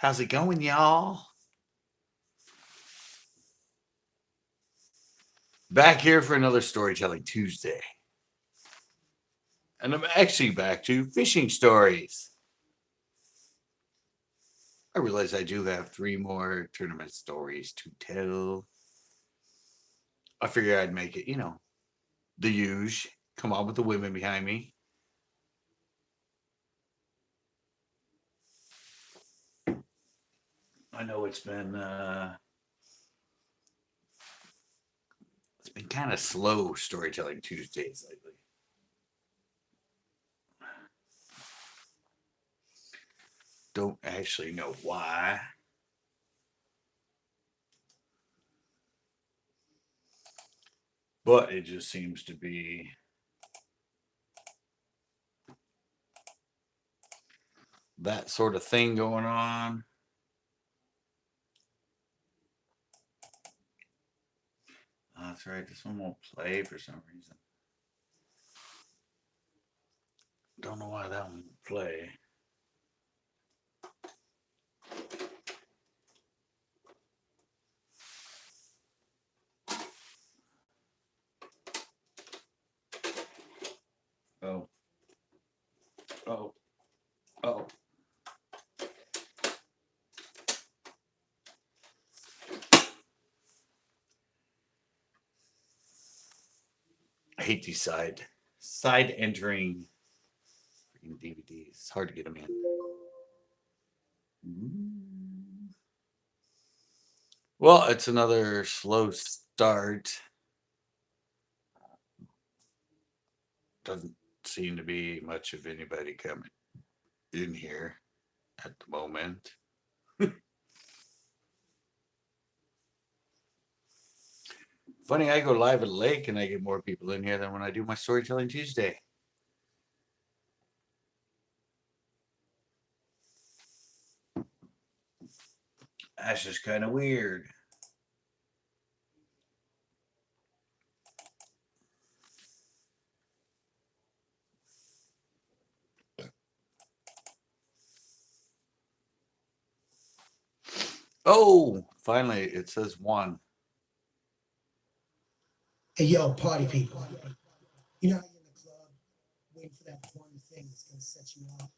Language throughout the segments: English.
How's it going, y'all? Back here for another Storytelling Tuesday. And I'm actually back to fishing stories. I realize I do have three more tournament stories to tell. I figured I'd make it, the huge. Come on with the women behind me. I know it's been kind of slow storytelling Tuesdays lately. Don't actually know why. But it just seems to be that sort of thing going on. Oh, that's right. This one won't play for some reason. Don't know why that one won't play. Oh. Oh. Oh. I hate these side entering freaking DVDs. It's hard to get them in. Well, it's another slow start. Doesn't seem to be much of anybody coming in here at the moment. Funny, I go live at Lake and I get more people in here than when I do my Storytelling Tuesday. That's just kind of weird. Oh, finally, it says one. Hey, yo, party people. You know how you're in the club waiting for that one thing that's going to set you off?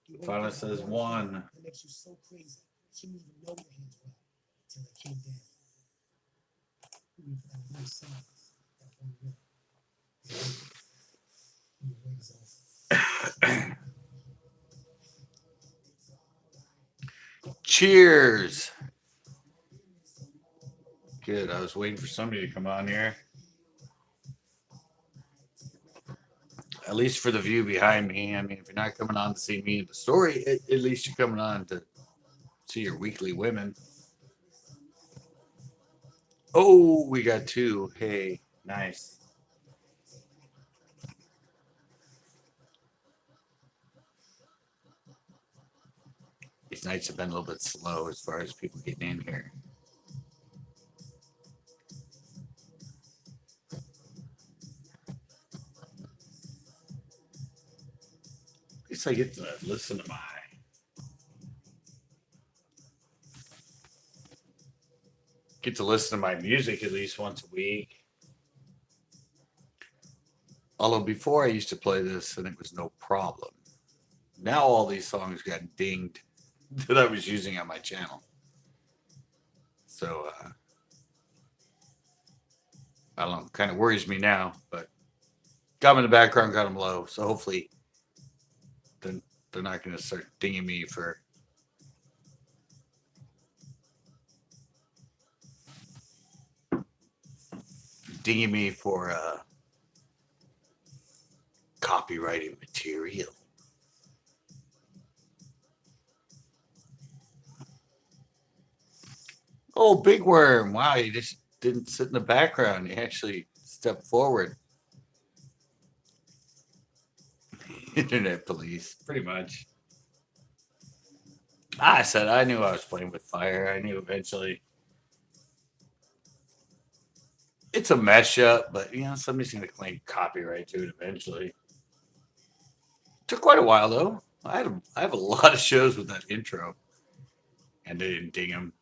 It finally says one. It makes you so crazy. You didn't even know your hands were up until it came down. You wait for that one sound, that one rhythm. Your wings off. Cheers. Good. I was waiting for somebody to come on here. At least for the view behind me. I mean, if you're not coming on to see me in the story, at least you're coming on to see your weekly women. Oh, we got two. Hey, nice. These nights have been a little bit slow as far as people getting in here. At least I get to listen to my music at least once a week. Although before I used to play this and it was no problem. Now all these songs got dinged that I was using on my channel. So I don't know, kind of worries me now, but got them in the background, got them low. So hopefully they're not going to start dinging me for copyrighted material. Oh, big worm. Wow, he just didn't sit in the background. He actually stepped forward. Internet police, pretty much. I said I knew I was playing with fire. I knew eventually. It's a mesh up, but somebody's gonna claim copyright to it eventually. Took quite a while though. I have a lot of shows with that intro. and they didn't ding them.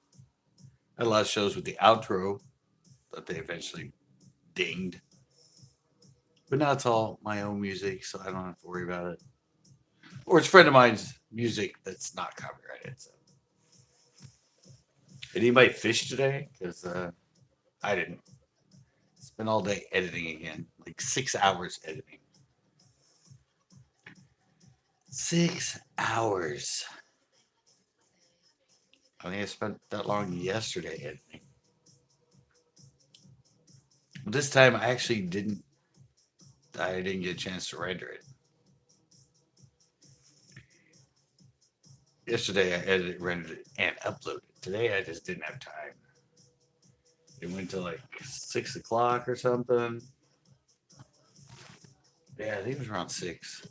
I had a lot of shows with the outro that they eventually dinged. But now it's all my own music, so I don't have to worry about it. Or it's a friend of mine's music that's not copyrighted. So. Did anybody fish today? Because I didn't. Spent all day editing again, like 6 hours editing. 6 hours. I think I spent that long yesterday editing. But this time I actually didn't. I didn't get a chance to render it. Yesterday I edited, rendered it, and uploaded it. Today I just didn't have time. It went to like 6 o'clock or something. Yeah, I think it was around 6.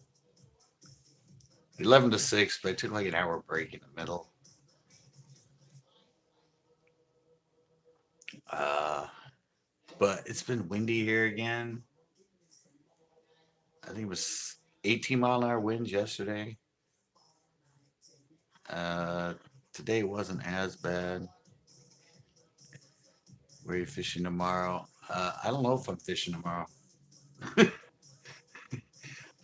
11 to 6, but I took like an hour break in the middle. Uh, but it's been windy here again. I think it was 18-mile-an-hour winds yesterday. Uh, Today wasn't as bad. Where are you fishing tomorrow? I don't know if I'm fishing tomorrow.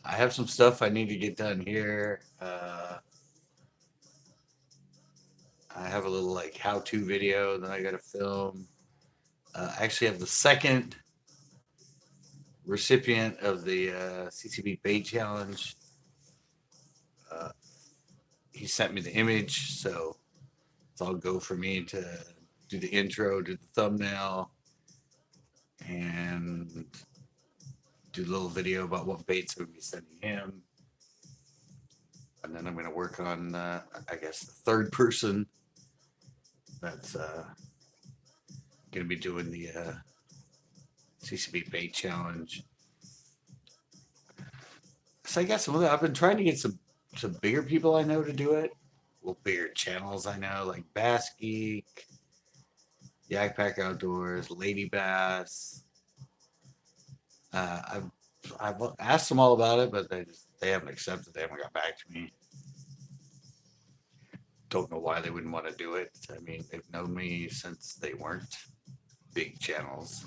I have some stuff I need to get done here. I have a little like how-to video that I got to film. I actually have the second recipient of the CCB bait challenge. Uh, he sent me the image, so it's all go for me to do the intro, do the thumbnail, and do a little video about what baits I'm going to be sending him. And then I'm going to work on, I guess, the third person that's going to be doing the CCB bait challenge. So I guess I've been trying to get some bigger people I know to do it. Well, bigger channels I know, like Bass Geek, Yak Pack Outdoors, Lady Bass. I've asked them all about it, but they haven't accepted. They haven't got back to me. Don't know why they wouldn't want to do it. I mean, they've known me since they weren't big channels.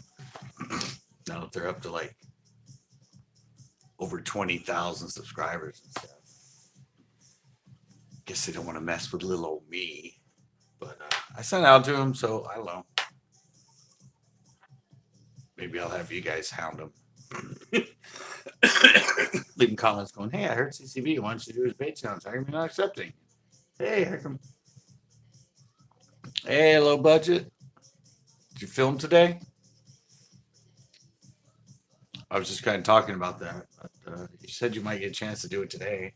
Now that they're up to like over 20,000 subscribers and stuff. Guess they don't want to mess with little old me. But I sent out to them, so I don't know. Maybe I'll have you guys hound them. Leaving comments going, hey, I heard CCB wants to do his bait challenge. How come you're not accepting? Hey, how come? Hey, low budget. Did you film today? I was just kind of talking about that. But, you said you might get a chance to do it today.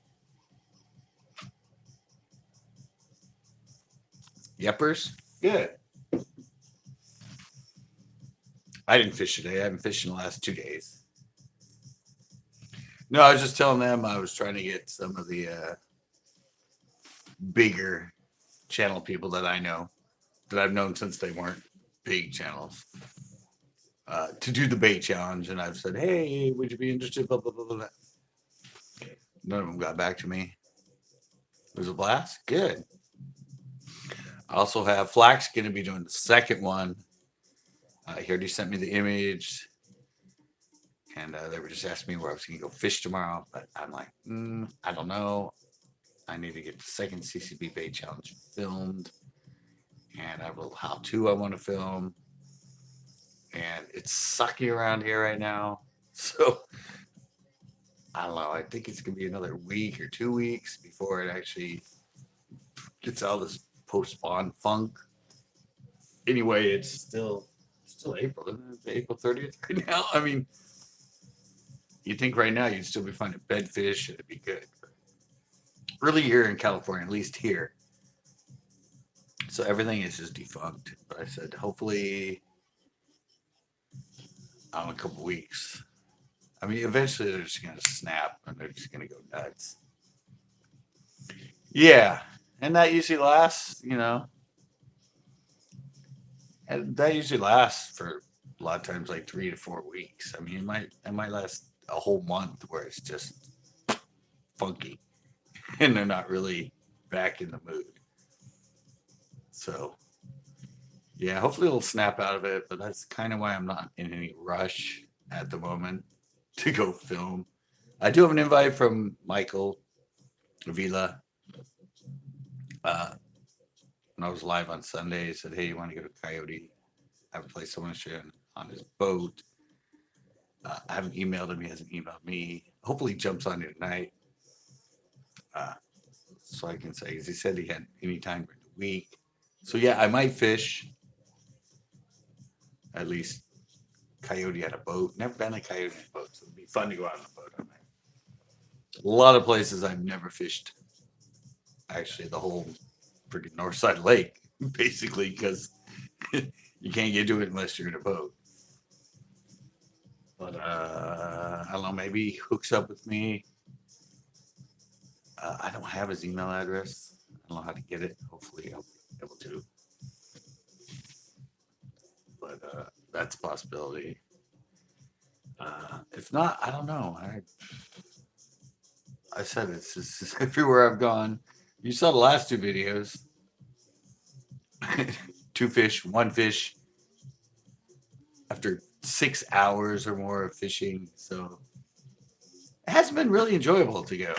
Yeppers? Good. I didn't fish today. I haven't fished in the last 2 days. No, I was just telling them I was trying to get some of the bigger channel people that I know, that I've known since they weren't big channels, to do the bait challenge. And I've said, hey, would you be interested? Blah, blah, blah, blah. None of them got back to me. It was a blast. Good. I also have Flax going to be doing the second one. He already sent me the image. And they were just asking me where I was going to go fish tomorrow. But I'm like, I don't know. I need to get the second CCB bait challenge filmed. And I have a little how-to I want to film. And it's sucky around here right now. So, I don't know. I think it's going to be another week or 2 weeks before it actually gets out of this post-spawn funk. Anyway, it's still April, isn't it? April 30th right now. I mean, you'd think right now you'd still be finding bedfish. It'd be good. Really here in California, at least here. So everything is just defunct. But I said, hopefully, in a couple weeks. I mean, eventually they're just going to snap and they're just going to go nuts. Yeah. And that usually lasts, and that usually lasts for a lot of times like 3 to 4 weeks. I mean, it might last a whole month where it's just funky and they're not really back in the mood. So yeah, hopefully we'll snap out of it, but that's kind of why I'm not in any rush at the moment to go film. I do have an invite from Michael Vila. Uh, when I was live on Sunday, he said, "Hey, you want to go to Coyote? I have a place I want to show you on his boat." I haven't emailed him. He hasn't emailed me. Hopefully, he jumps on it tonight, uh, so I can say, because he said he had any time during the week. So yeah, I might fish. At least Coyote had a boat. Never been a Coyote in a boat, so it'd be fun to go out on a boat. On that. A lot of places I've never fished. Actually, the whole freaking North Side Lake, basically, because you can't get to it unless you're in a boat. But I don't know. Maybe he hooks up with me. I don't have his email address. I don't know how to get it. Hopefully, I'll be able to. But that's a possibility. If not, I don't know. I said it's just everywhere I've gone. You saw the last two videos. Two fish, one fish. After 6 hours or more of fishing, so it hasn't been really enjoyable to go,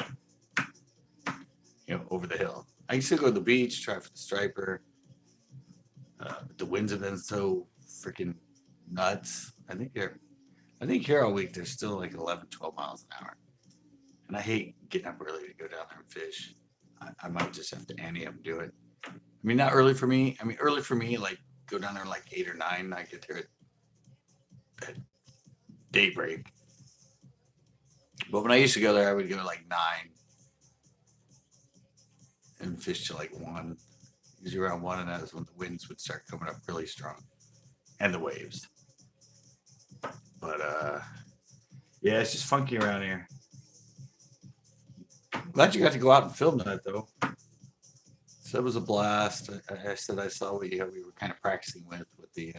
over the hill. I used to go to the beach, try for the striper. The winds have been so freaking nuts. I think here all week there's still like 11, 12 miles an hour, and I hate getting up early to go down there and fish. I might just have to ante up and do it. I mean, not early for me. I mean, early for me, like go down there like 8 or 9. I get there at daybreak. But when I used to go there, I would go like 9 and fish till like 1. Usually around 1, and that was when the winds would start coming up really strong and the waves. But yeah, it's just funky around here. Glad you got to go out and film that though. So it was a blast. I said I saw what we were kind of practicing with the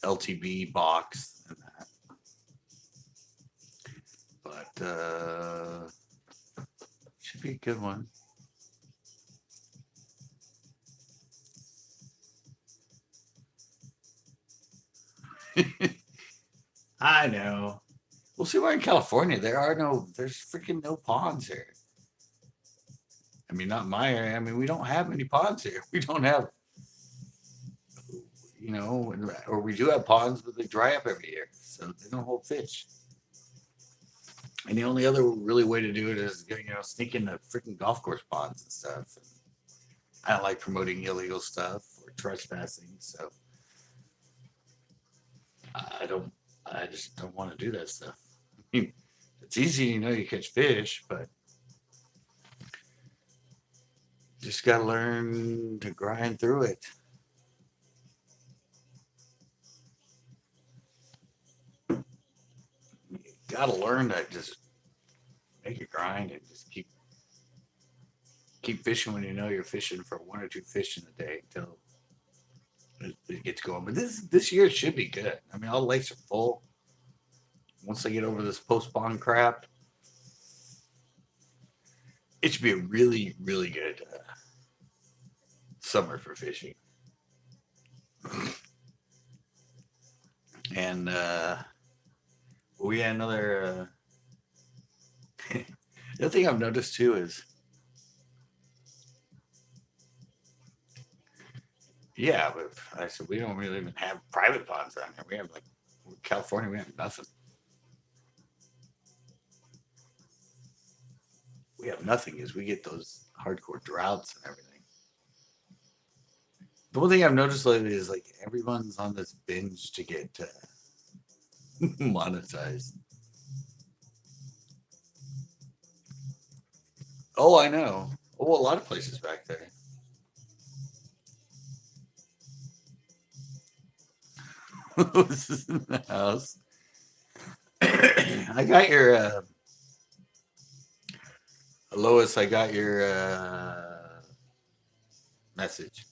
LTB box and that. But should be a good one. I know. Well, see, we're in California. There's freaking no ponds here. I mean, not in my area. I mean, we don't have many ponds here. We don't have, or we do have ponds, but they dry up every year, so they don't hold fish. And the only other really way to do it is, sneak in the freaking golf course ponds and stuff. And I don't like promoting illegal stuff or trespassing, so I just don't want to do that stuff. I mean, it's easy, you catch fish, but just got to learn to grind through it. You got to learn to just make a grind and just keep fishing when you're fishing for 1 or 2 fish in a day until it gets going. But this year should be good. I mean, all the lakes are full. Once they get over this post-spawn crap, it should be a really, really good summer for fishing. And we had another. The other thing I've noticed too is, yeah, but I said we don't really even have private ponds down here. We have California, we have nothing. We have nothing is we get those hardcore droughts and everything. The one thing I've noticed lately is everyone's on this binge to get monetized. Oh, I know. Oh, a lot of places back there. This is in the house. I got your Lois. I got your message,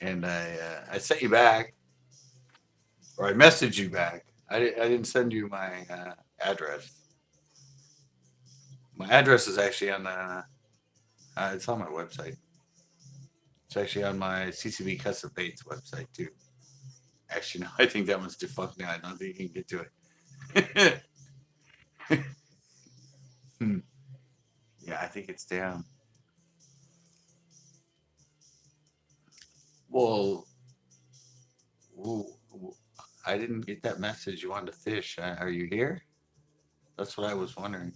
and I sent you back, or I messaged you back. I didn't send you my address. My address is actually on It's on my website. It's actually on my CCB Custom Baits website too. Actually, no, I think that one's defunct now. I don't think you can get to it. Hmm. Yeah, I think it's down. Well, w- w- I didn't get that message. You wanted to fish. Are you here? That's what I was wondering.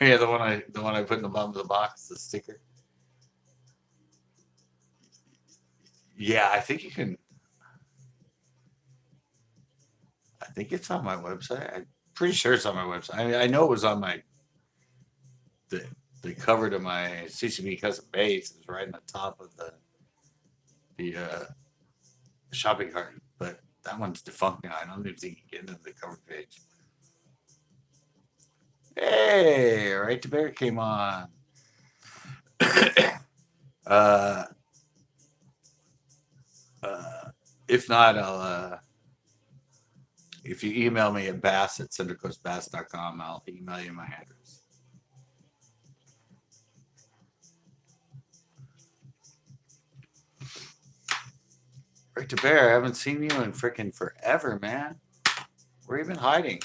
Yeah, the one I put in the bottom of the box, the sticker. Yeah, I think you can. I think it's on my website. I'm pretty sure it's on my website. I mean, I know it was on my the the cover to my CCB custom base is right on the top of the shopping cart, but that one's defunct now. I don't even think you can get into the cover page. Hey, right to bear came on. uh, uh, if not, if you email me at bass@centralcoastbass.com, I'll email you my address. Right to bear, I haven't seen you in freaking forever, man. Where you been hiding?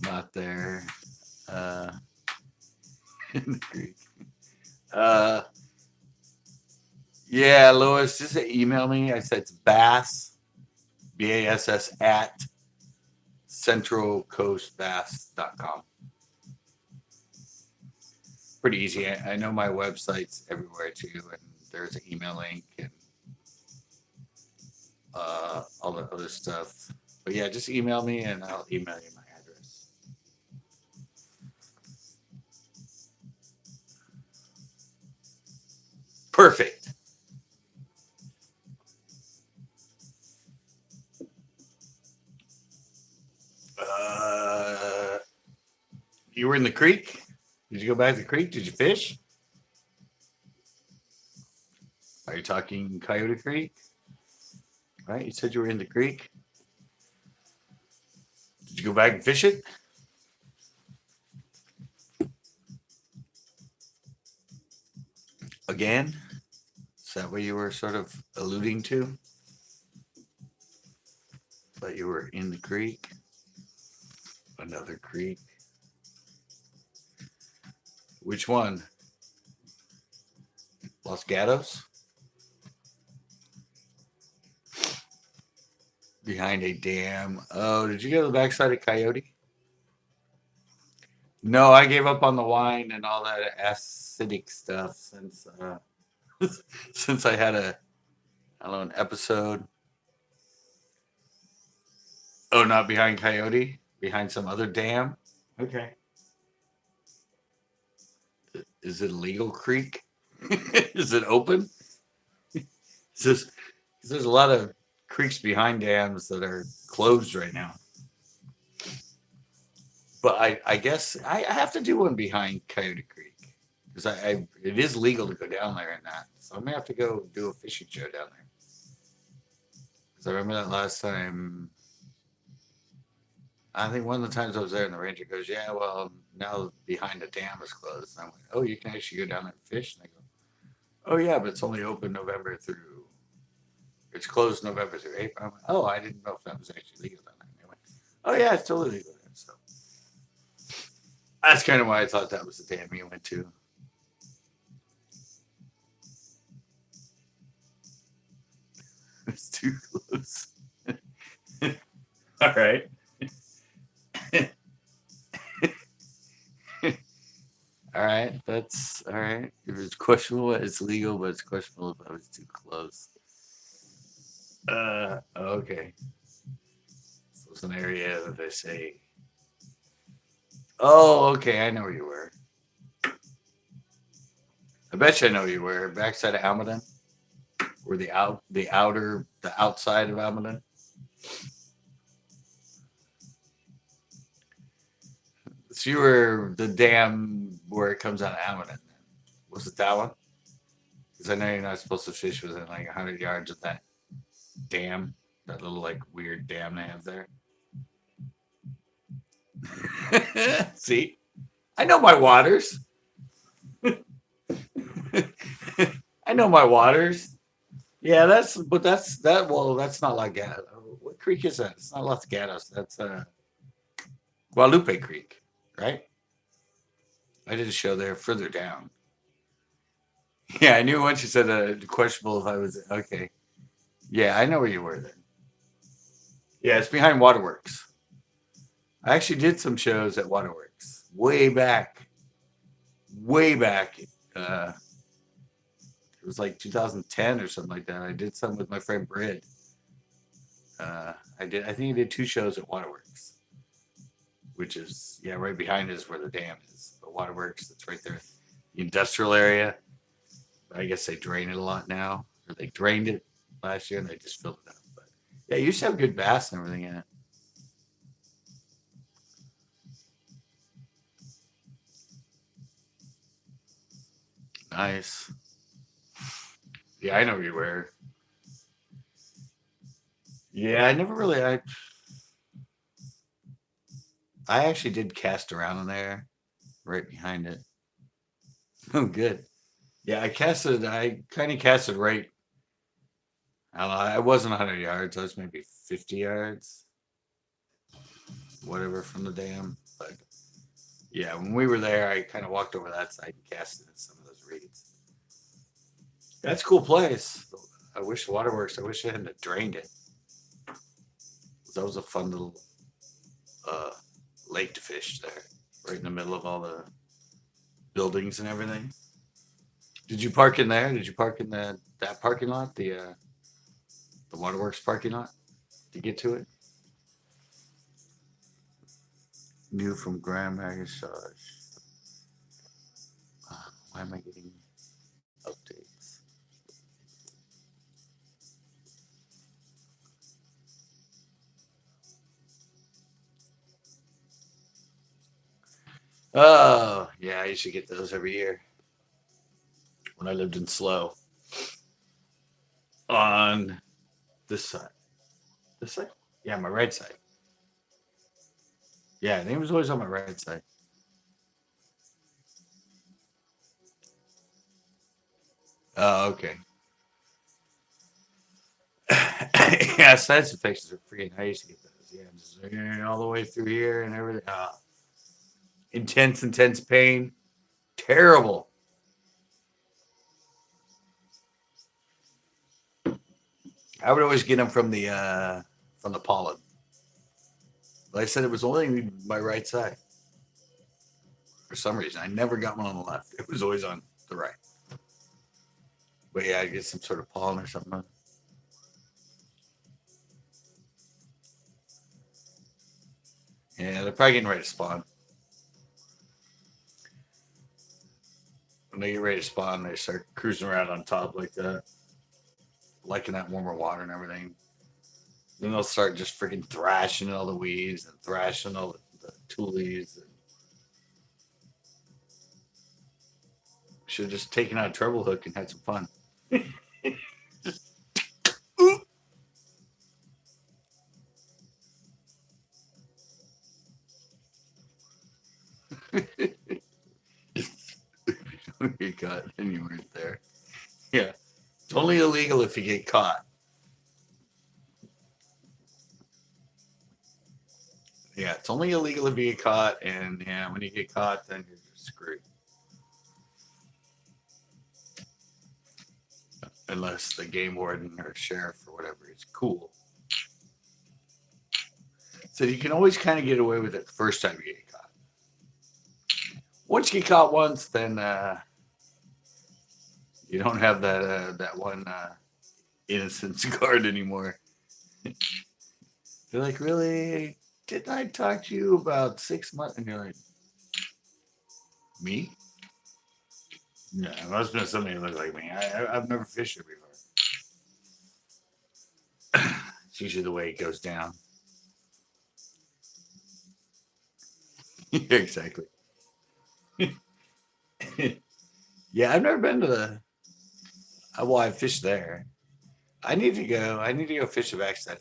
Not there. Uh, in the creek. Uh, yeah, Louis, just email me. I said it's bass, BASS at centralcoastbass.com. Pretty easy. I know my website's everywhere too, and there's an email link and all the other stuff. But yeah, just email me and I'll email you my address. Perfect. Uh, you were in the creek? Did you go back to the creek? Did you fish? Are you talking Coyote Creek? Right? You said you were in the creek. Did you go back and fish it again? Is that what you were sort of alluding to? That you were in the creek? Another creek? Which one? Los Gatos? Behind a dam. Oh, did you go to the backside of Coyote? No, I gave up on the wine and all that acidic stuff since I had I don't know, an episode. Oh, not behind Coyote, behind some other dam. Okay. Is it a legal creek? Is it open? Is this, there's a lot of creeks behind dams that are closed right now. But I guess I have to do one behind Coyote Creek because it is legal to go down there and that. So I may have to go do a fishing show down there. Because I remember that last time. I think one of the times I was there, and the ranger goes, "Yeah, well, now behind the dam is closed." And I went, "Oh, you can actually go down there and fish." And they go, "Oh yeah, but it's only open November through. It's closed November through April." I went, "Oh, I didn't know if that was actually legal down there." And they went, "Oh yeah, it's totally legal." So that's kind of why I thought that was the dam you went to. It's too close. All right. All right. That's all right. If it's questionable, it's legal, but it's questionable if I was too close. Okay. So it's an area that they say, oh, okay, I know where you were. I bet you I know where you were. Backside of Almaden, or the outside of Almaden. So you were the dam where it comes out of Almaden. Was it that one? Because I know you're not supposed to fish within like 100 yards of that dam, that little like weird dam they have there. See, I know my waters. I know my waters. Yeah, that's that. Well, that's not like what creek is that? It's not Los Gatos. That's Guadalupe Creek, right? I did a show there further down. Yeah, I knew once you said questionable if I was okay. Yeah, I know where you were then. Yeah, it's behind Waterworks. I actually did some shows at Waterworks way back, way back. It was like 2010 or something like that. I did some with my friend Britt. I did. I think I did 2 shows at Waterworks, which is yeah, right behind us where the dam is. The Waterworks, that's right there, the industrial area. I guess they drain it a lot now, or they drained it last year and they just filled it up. But yeah, you used to have good bass and everything in it. Nice. Yeah, I know where you were. Yeah, I never really. I actually did cast around in there, right behind it. Oh, good. Yeah, I casted. I kind of casted right. I don't know. I wasn't 100 yards. I was maybe 50 yards, whatever, from the dam. But yeah, when we were there, I kind of walked over that side and casted in some of those reeds. That's a cool place. I wish Waterworks. I wish I hadn't drained it. That was a fun little uh, lake to fish there, right in the middle of all the buildings and everything. Did you park in there? Did you park in that parking lot, the Waterworks parking lot, to get to it? New from Graham Magasage. Why am I getting updates? Oh, yeah, I used to get those every year when I lived in Slow on this side. This side? Yeah, my right side. Yeah, I think it was always on my right side. Oh, okay. Yeah, side effects are freaking. I used to get those. Yeah, just all the way through here and everything. Intense, intense pain. Terrible. I would always get them from the pollen. But I said it was only my right side for some reason. I never got one on the left. It was always on the right. But yeah, I get some sort of pollen or something. Yeah, they're probably getting ready to spawn. When they get ready to spawn, they start cruising around on top like that, liking that warmer water and everything. Then they'll start just freaking thrashing all the weeds and thrashing all the tulies. Should have just taken out a treble hook and had some fun. Don't get caught, then you weren't there. Yeah, it's only illegal if you get caught. Yeah, it's only illegal if you get caught, and yeah, when you get caught, then you're just screwed. Unless the game warden or sheriff or whatever is cool. So you can always kind of get away with it the first time you get caught. Once you get caught once, then you don't have that one innocence card anymore. They're like, really? Didn't I talk to you about 6 months? And you're like, me? No, it must have been somebody who looked like me. I've never fished here before. It's usually the way it goes down. Yeah, exactly. Yeah, I've never been to the. Well, I fished there. I need to go. I need to go fish the backside.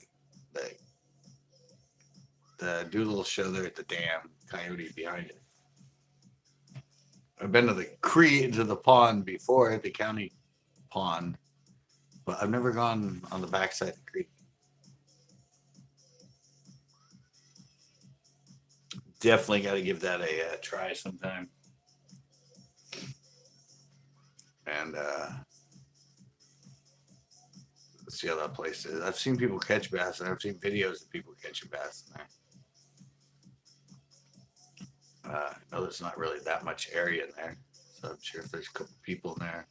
The, do a little show there at the dam. Coyote behind it. I've been to the creek to the pond before at the county pond, but I've never gone on the backside of the creek. Definitely got to give that a try sometime. And let's see how that place is. I've seen people catch bass, and I've seen videos of people catching bass in there. I know there's not really that much area in there, so I'm sure if there's a couple people in there,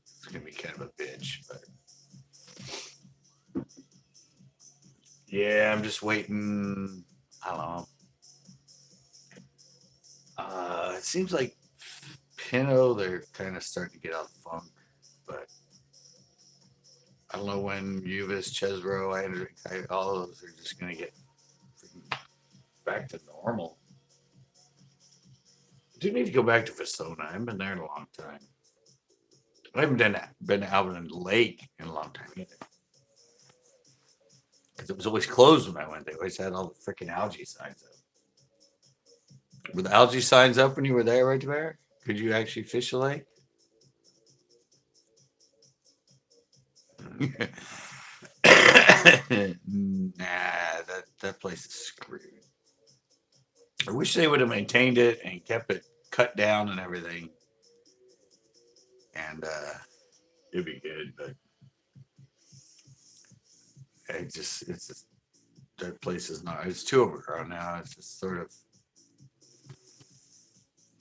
it's gonna be kind of a bitch. But yeah, I'm just waiting. I don't know. It seems like Pinot, they're kind of starting to get out of the funk, but I don't know when Uvis, Chesbro, all of those are just going to get back to normal. I do need to go back to Vasona. I haven't been there in a long time. I haven't been out in the lake in a long time either. Because it was always closed when I went. They always had all the freaking algae signs up. Were the algae signs up when you were there, right there? Could you actually fish the lake? Nah, that place is screwed. I wish they would have maintained it and kept it cut down and everything. And it'd be good, but it's just that place is not, it's too overgrown now. It's just sort of,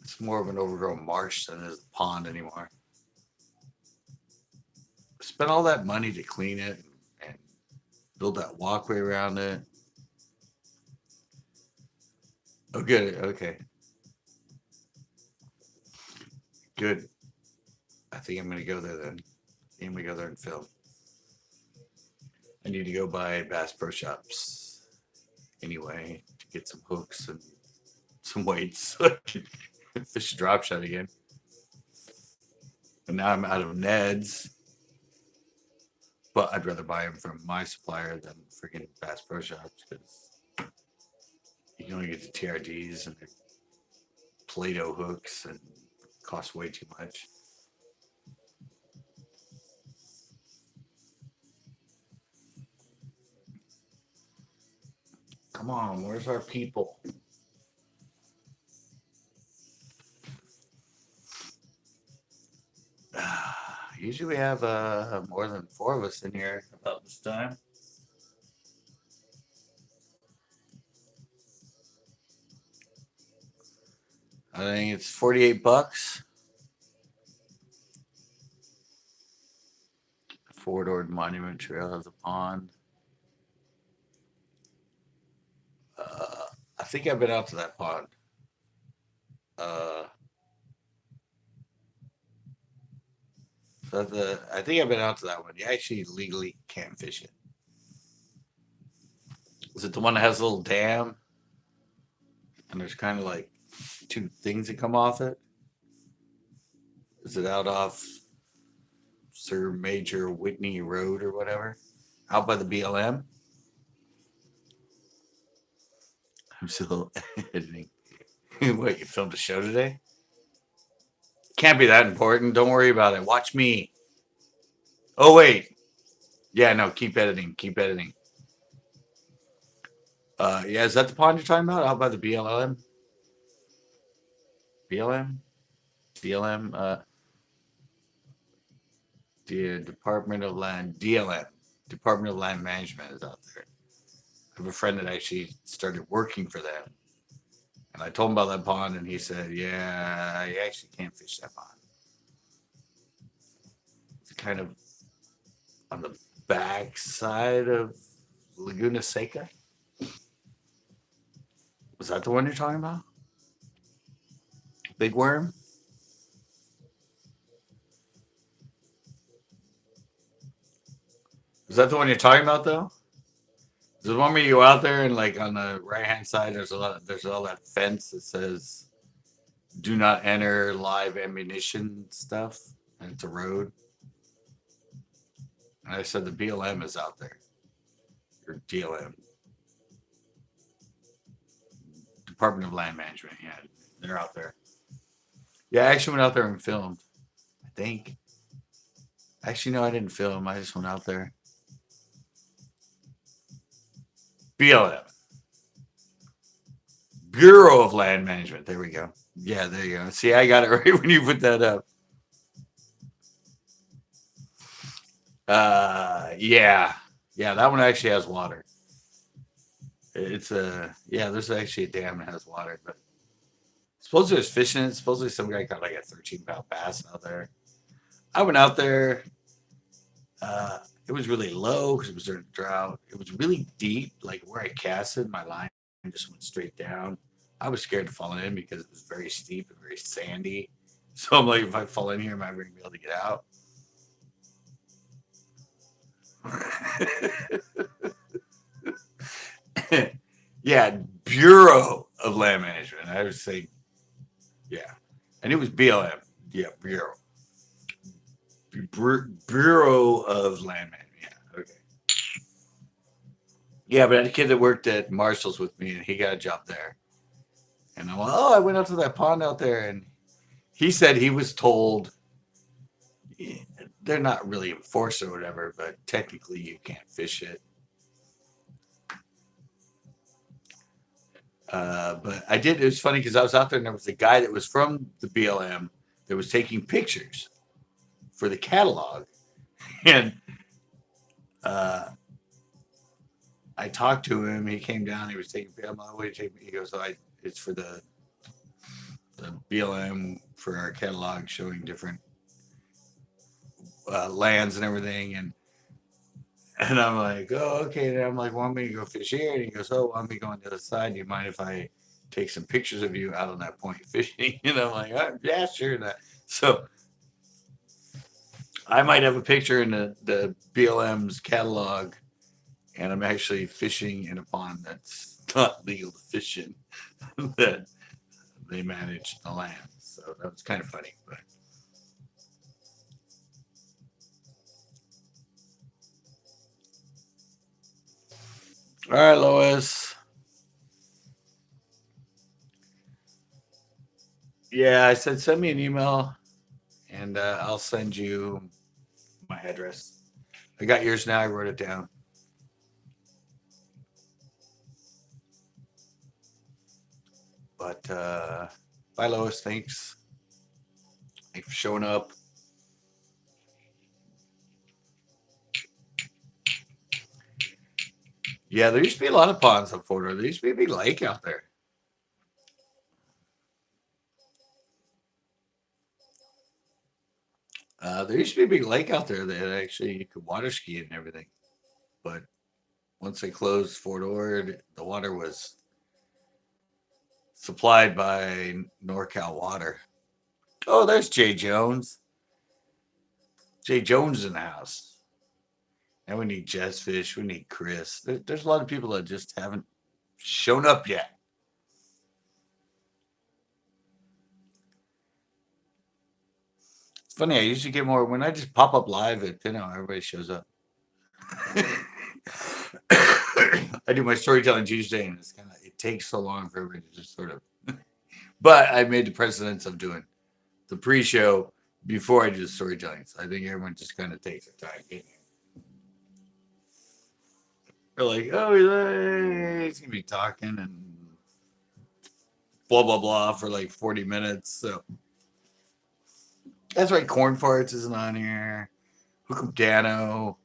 it's more of an overgrown marsh than it is a pond anymore. Spent all that money to clean it and build that walkway around it. Oh, good. Okay. Good. I think I'm going to go there then. I'm going to go there and film. I need to go by Bass Pro Shops anyway to get some hooks and some weights so I can fish a drop shot again. And now I'm out of Ned's, but I'd rather buy them from my supplier than freaking Bass Pro Shops because you can only get the TRDs and they're Play-Doh hooks and cost way too much. Come on, where's our people? Usually we have more than 4 of us in here about this time. I think it's $48. Ford Monument Trail has a pond. I think I've been out to that pond. I think I've been out to that one. You actually legally can't fish it. Is it the one that has a little dam? And there's kind of like 2 things that come off it? Is it out off Sir Major Whitney Road or whatever? Out by the BLM? I'm still editing. What, you filmed a show today? Can't be that important. Don't worry about it. Watch me. Oh, wait. Yeah, no, keep editing. Keep editing. Yeah, is that the pond you're talking about? Out by the BLM? BLM? BLM? The Department of Land, DLM, Department of Land Management is out there. I have a friend that actually started working for them. And I told him about that pond, and he said, yeah, you actually can't fish that pond. It's kind of on the back side of Laguna Seca. Was that the one you're talking about? Big Worm? Is that the one you're talking about, though? Is the one where you go out there and like on the right hand side, there's all that fence that says do not enter live ammunition stuff, and it's a road. And I said the BLM is out there, or DLM, Department of Land Management. Yeah, they're out there. Yeah, I actually went out there and filmed. I think. Actually, no, I didn't film. I just went out there. BLM, Bureau of Land Management. There we go. Yeah, there you go. See, I got it right when you put that up. Yeah, yeah, that one actually has water. It's a yeah. There's actually a dam that has water, but supposedly there's fish in it. Supposedly some guy caught like a 13-pound bass out there. I went out there. It was really low because it was during drought. It was really deep, like where I casted. My line just went straight down. I was scared of falling in because it was very steep and very sandy. So I'm like, if I fall in here, am I going to be able to get out? Yeah, Bureau of Land Management. I would say, yeah. And it was BLM. Yeah, Bureau. Bureau of Land Management. Yeah, okay. Yeah, but I had a kid that worked at Marshall's with me, and he got a job there. And I'm like, oh, I went out to that pond out there, and he said he was told they're not really enforced or whatever, but technically you can't fish it. But I did. It was funny because I was out there and there was a guy that was from the BLM that was taking pictures for the catalog, and I talked to him. He came down. He was taking. I'm like, "What do you take?" He goes, "Oh, it's for the BLM for our catalog showing different lands and everything." And I'm like, "Oh, okay." And I'm like, "Want me to go fish here?" And he goes, "Oh, want me to go on the other side? Do you mind if I take some pictures of you out on that point fishing?" And I'm like, oh, "Yeah, sure." So I might have a picture in the BLM's catalog, and I'm actually fishing in a pond that's not legal to fish in, that they manage the land. So that was kind of funny. But all right, Lois. Yeah, I said send me an email, and I'll send you my address. I got yours now. I wrote it down. But bye, Lois. Thanks. Thanks for showing up. Yeah, there used to be a lot of ponds on Florida. There used to be a big lake out there. There used to be a big lake out there that actually you could water ski and everything. But once they closed Fort Ord, the water was supplied by NorCal Water. Oh, there's Jay Jones. Jay Jones in the house. And we need Jess Fish. We need Chris. There's a lot of people that just haven't shown up yet. It's funny. I usually get more when I just pop up live at Pinot. Everybody shows up. I do my storytelling Tuesday, and it's kind of it takes so long for everybody to just sort of. But I made the precedence of doing the pre-show before I do the storytelling. So I think everyone just kind of takes their time. They're like, oh, he's gonna be talking and blah blah blah for like 40 minutes. So that's right. Corn farts isn't on here. Hookum Dano.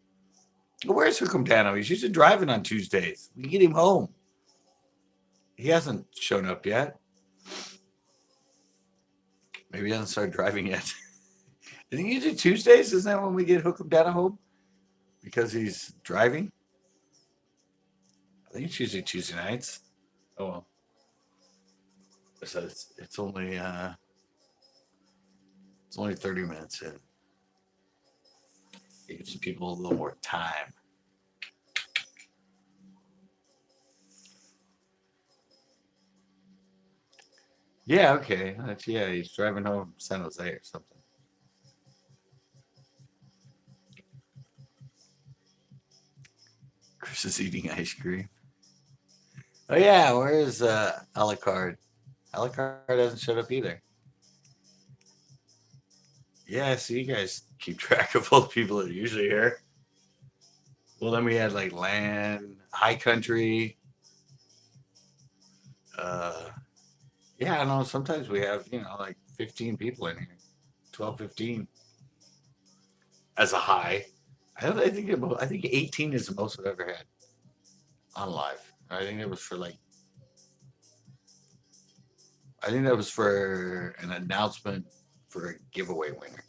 Where's Hookum Dano? He's usually driving on Tuesdays. We can get him home. He hasn't shown up yet. Maybe he hasn't started driving yet. I think usually Tuesdays, isn't that when we get Hookum Dano home? Because he's driving? I think it's usually Tuesday nights. Oh well. So it's only 30 minutes in. It gives people a little more time. Yeah, okay. Yeah, he's driving home from San Jose or something. Chris is eating ice cream. Oh yeah, where's Alucard? Alucard hasn't showed up either. Yeah, so you guys keep track of all the people that are usually here. Well, then we had like Land, High Country. Uh, yeah, I know. Sometimes we have, like 15 people in here, 12, 15 as a high. I think 18 is the most I've ever had on live. I think it was for like, I think that was for an announcement for a giveaway winner.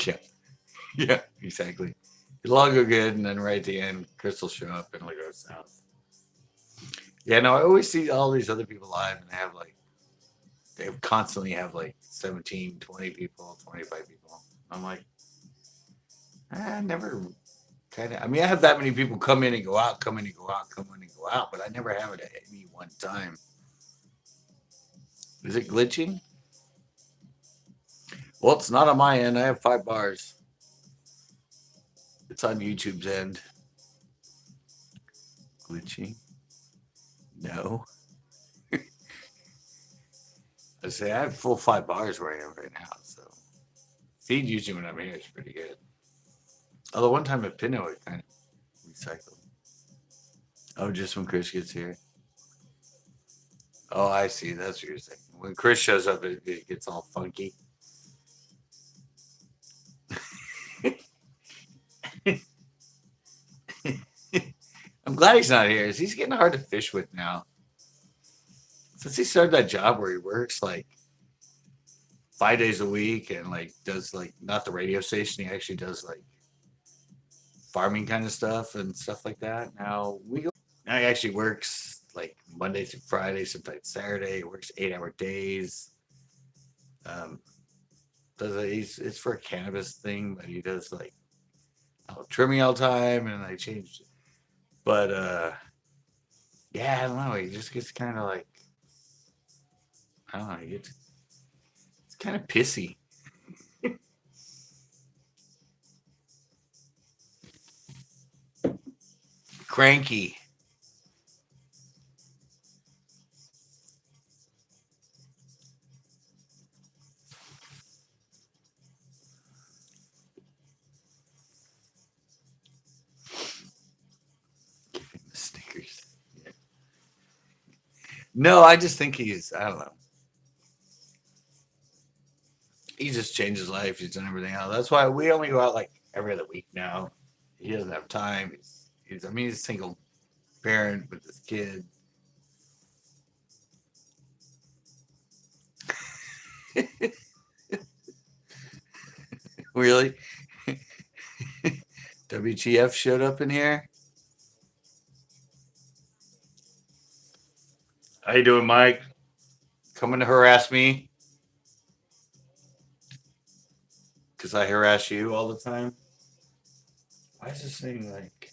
Yeah, yeah, exactly. It'll all go good, and then right at the end, Chris will show up and it'll go south. Yeah, no, I always see all these other people live, and they constantly have like 17, 20 people, 25 people. I'm like, I never kind of, I mean, I have that many people come in and go out, come in and go out, come in and go out, but I never have it at any one time. Is it glitching? Well, it's not on my end. I have 5 bars. It's on YouTube's end. Glitching? No. I say I have full 5 bars where I am right now. So feed usually when I'm here is pretty good. Although one time at Pinot it kind of recycled. Oh, just when Chris gets here. Oh, I see. That's what you're saying. When Chris shows up, it gets all funky. I'm glad he's not here. He's getting hard to fish with now. Since he started that job where he works like 5 days a week and like does like not the radio station, he actually does like farming kind of stuff and stuff like that. Now he actually works like Monday through Friday, sometimes Saturday. He works 8-hour days. Um, it's for a cannabis thing, but he does like trimming all the time, and I changed. But yeah, I don't know. He just gets kind of like I don't know. It's kind of pissy, cranky. Snickers. No, I just think I don't know. He just changed his life. He's done everything else. That's why we only go out like every other week now. He doesn't have time. I mean, he's a single parent with his kid. Really? WGF showed up in here. How you doing, Mike? Coming to harass me because I harass you all the time. Why is this thing like?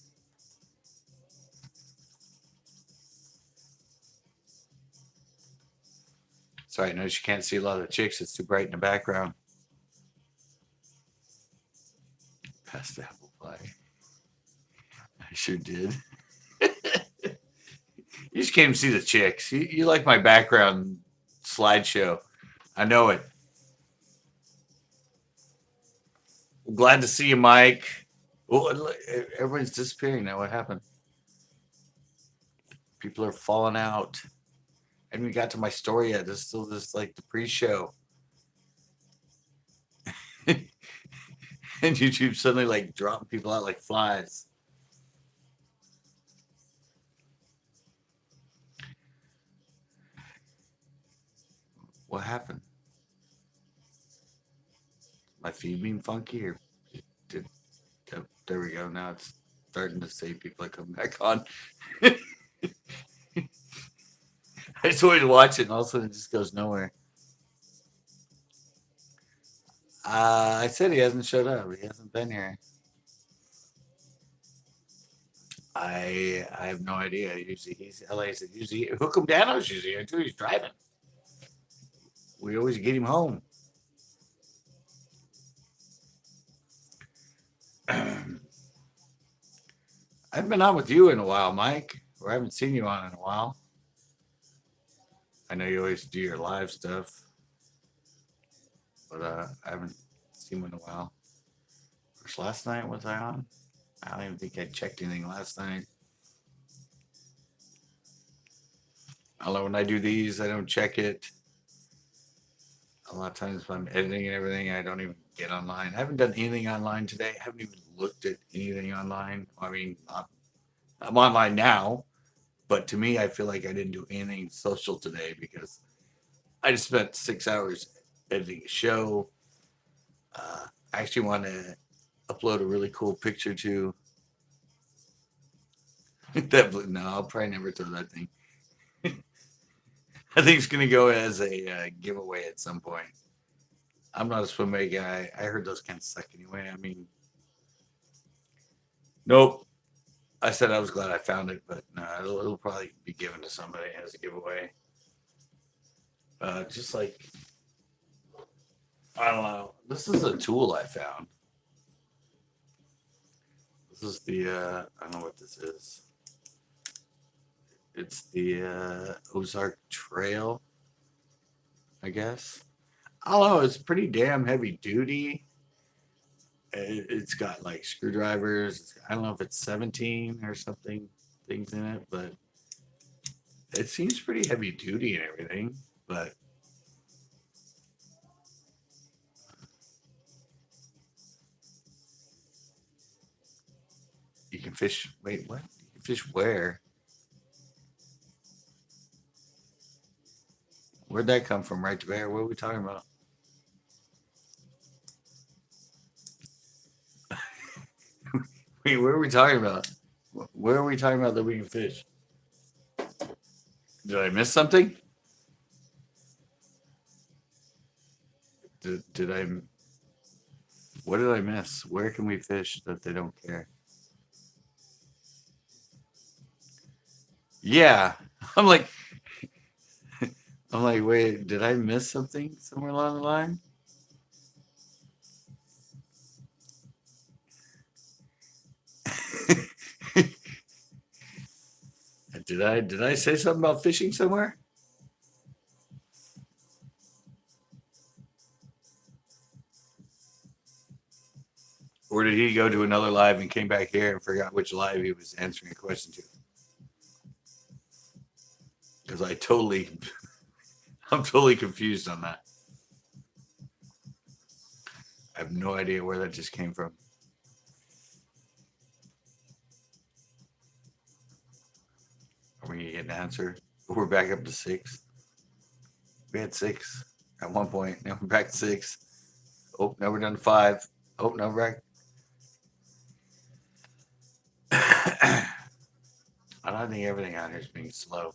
Sorry, I notice you can't see a lot of the chicks. It's too bright in the background. Past apple pie. I sure did. You just came to see the chicks. You like my background slideshow. I know it. Glad to see you, Mike. Well, everyone's disappearing now. What happened? People are falling out. I haven't even got to my story yet. This is still just like the pre-show. And YouTube suddenly like dropping people out like flies. What happened? My feed being funky or did there we go. Now it's starting to say people are coming back on. I just always watch it and all of a sudden it just goes nowhere. I said he hasn't showed up. He hasn't been here. I have no idea. Usually he's LA said usually Hook 'em Dano's usually here too. He's driving. We always get him home. I haven't been on with you in a while, Mike. Or I haven't seen you on in a while. I know you always do your live stuff, but I haven't seen you in a while. First last night was I on? I don't even think I checked anything last night. I don't know when I do these, I don't check it. A lot of times if I'm editing and everything, I don't even get online. I haven't done anything online today. I haven't even looked at anything online. I mean, I'm online now, but to me, I feel like I didn't do anything social today because I just spent 6 hours editing a show. I actually want to upload a really cool picture to that. No, I'll probably never throw that thing. I think it's gonna go as a giveaway at some point. I'm not a swim bait guy. I heard those kind of suck anyway. I mean, nope. I said I was glad I found it, but no, it'll probably be given to somebody as a giveaway. Just like I don't know. This is a tool I found. This is the I don't know what this is. It's the Ozark Trail, I guess. I don't know. It's pretty damn heavy duty. It's got like screwdrivers. I don't know if it's 17 or something things in it, but it seems pretty heavy duty and everything. But you can fish. Wait, what? You can fish where? Where'd that come from? Right to bear? What are we talking about? Wait, where are we talking about? Where are we talking about that we can fish? Did I miss something? Did I? What did I miss? Where can we fish that they don't care? Yeah, I'm like, I'm like, wait, did I miss something somewhere along the line? Did I say something about fishing somewhere? Or did he go to another live and came back here and forgot which live he was answering a question to? Because I'm totally confused on that. I have no idea where that just came from. Are we gonna get an answer? We're back up to 6. We had 6 at one point. Now we're back to 6. Oh, now we're down to 5. Oh, now we're back. I don't think everything out here is being slow.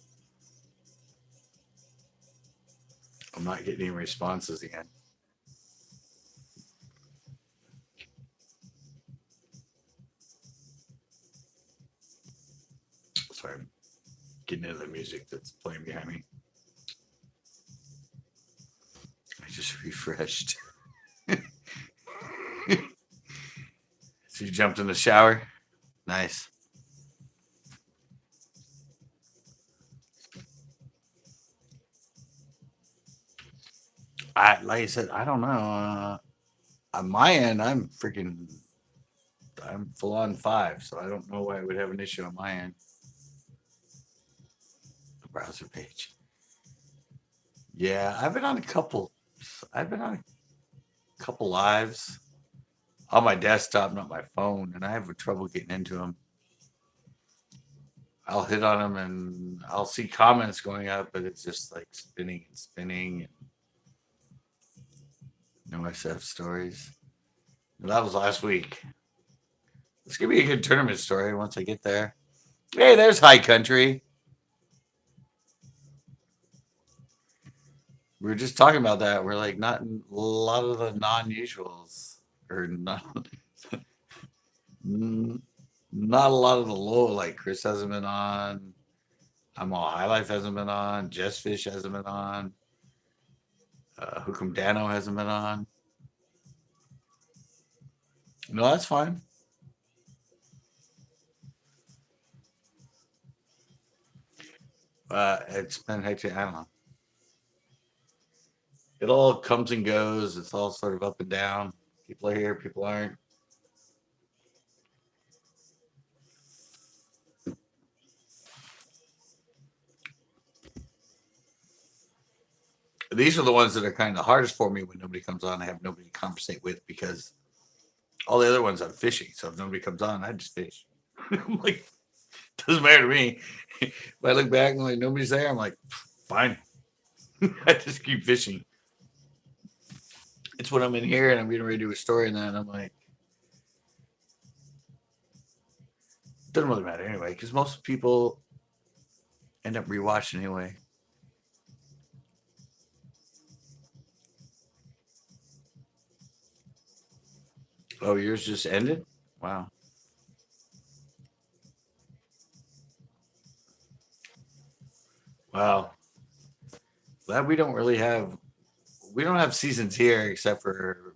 I'm not getting any responses again. Sorry, I'm getting into the music that's playing behind me. I just refreshed. So you jumped in the shower? Nice. Like I said, I don't know. On my end, I'm full on 5, so I don't know why I would have an issue on my end. The browser page. Yeah, I've been on a couple. I've been on a couple lives on my desktop, not my phone, and I have trouble getting into them. I'll hit on them and I'll see comments going up, but it's just like spinning and spinning. And no SF stories. That was last week. It's gonna be a good tournament story once I get there. Hey, there's High Country. We were just talking about that. We're like not in a lot of the non-usuals or not. Not a lot of the low, like Chris hasn't been on. I'm all High Life hasn't been on. Jess Fish hasn't been on. Hookum Dano hasn't been on. No, that's fine. It's been hectic. I don't know. It all comes and goes. It's all sort of up and down. People are here, people aren't. These are the ones that are kind of hardest for me when nobody comes on. I have nobody to conversate with because all the other ones I'm fishing. So if nobody comes on, I just fish. I'm like, doesn't matter to me. If I look back and like nobody's there, I'm like, fine. I just keep fishing. It's when I'm in here and I'm getting ready to do a story and then I'm like, doesn't really matter anyway because most people end up rewatching anyway. Oh, yours just ended? Wow. Wow. Glad we don't have seasons here except for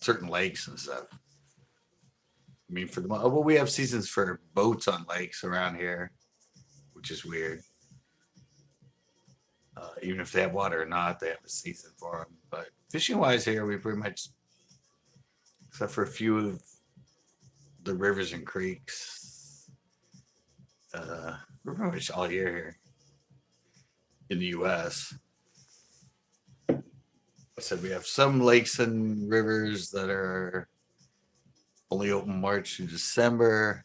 certain lakes and stuff. I mean, well, we have seasons for boats on lakes around here, which is weird. Even if they have water or not, they have a season for them. But fishing wise, here we pretty much, except for a few of the rivers and creeks, we're pretty much all year here in the U.S. I said we have some lakes and rivers that are only open March to December.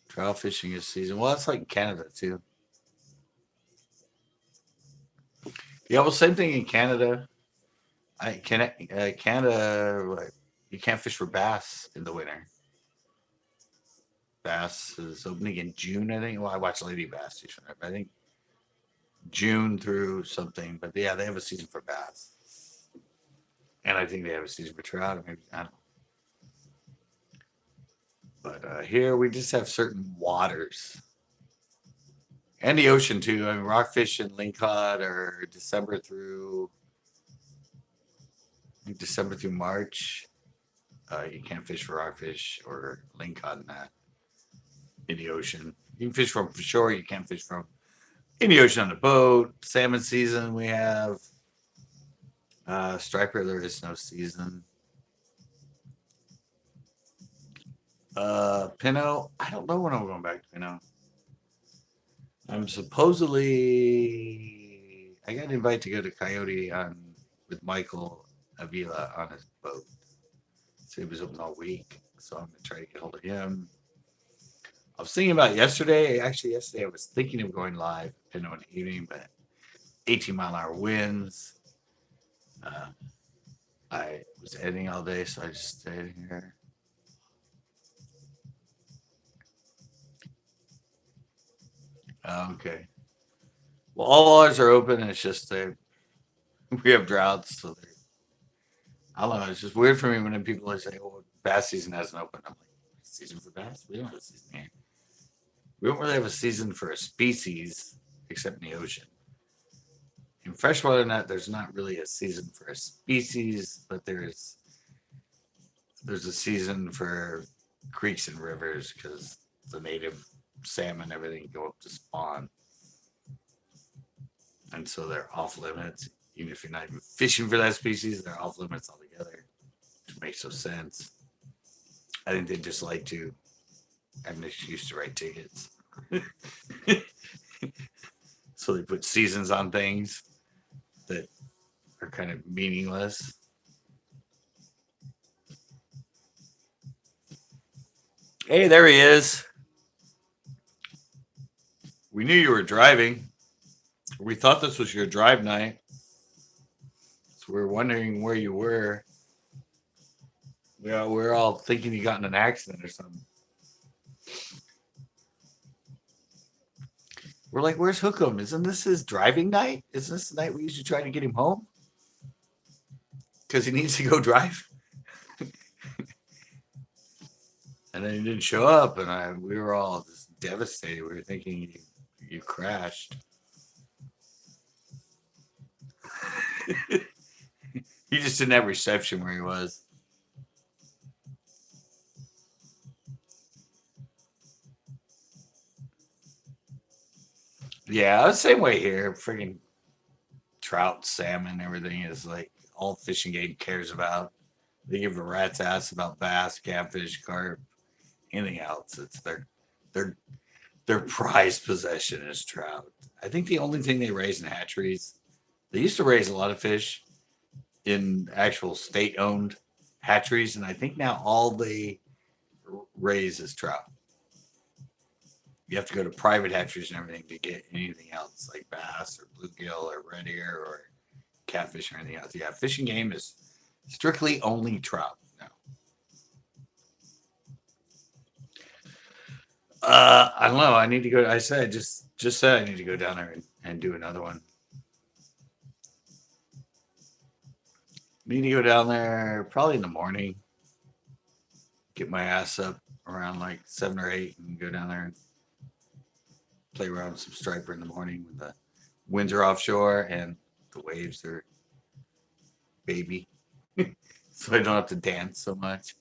Trout fishing is season. Well, that's like Canada too. Yeah, well, same thing in Canada. Canada, like, you can't fish for bass in the winter. Bass is opening in June, I think. Well, I watch Lady Bass usually, but I think June through something. But yeah, they have a season for bass, and I think they have a season for trout. Or maybe I don't know. But here we just have certain waters and the ocean too. I mean, rockfish and lingcod are December through March. You can't fish for rockfish or lingcod in the ocean. You can fish from for shore. You can't fish from in the ocean on the boat. Salmon season we have. Striper there is no season. Pinot, I don't know when I'm going back to Pinot. I'm supposedly I got an invite to go to Coyote on with Michael Avila on his boat. So he was open all week. So I'm gonna try to get hold of him. I was thinking about yesterday. Actually, yesterday I was thinking of going live Pinot in the evening, but 18-mile-an-hour winds. Uh, I was editing all day, so I just stayed here. Okay. Well, all ours are open. It's just we have droughts, so I don't know. It's just weird for me when people say, "Oh, bass season hasn't opened." I'm like, "Season for bass? We don't have a season here. We don't really have a season for a species except in the ocean. In freshwater net, there's not really a season for a species, but there's a season for creeks and rivers because the native salmon, everything go up to spawn, and so they're off limits. Even if you're not even fishing for that species, they're off limits altogether, which makes no sense. I think they just like to have an excuse to write tickets. So they put seasons on things that are kind of meaningless. Hey, there he is. We knew you were driving. We thought this was your drive night. So we were wondering where you were. We're all thinking you got in an accident or something. We're like, where's Hookum? Isn't this his driving night? Isn't this the night we usually try to get him home? because he needs to go drive. And then he didn't show up, and we were all just devastated. We were thinking you crashed. He just didn't have reception where he was. Yeah, the same way here. Freaking trout, salmon, everything is like all fishing game cares about. They give a rat's ass about bass, catfish, carp, anything else. It's their their prized possession is trout. I think the only thing they raise in hatcheries, they used to raise a lot of fish in actual state-owned hatcheries, and I think now all they raise is trout. You have to go to private hatcheries and everything to get anything else like bass or bluegill or red ear or catfish or anything else. Yeah, fishing game is strictly only trout now. I don't know. I need to go. I said just said I need to go down there and do another one. Need to go down there probably in the morning. Get my ass up around like 7 or 8 and go down there and play around with some striper in the morning when the winds are offshore and the waves are baby. So I don't have to dance so much.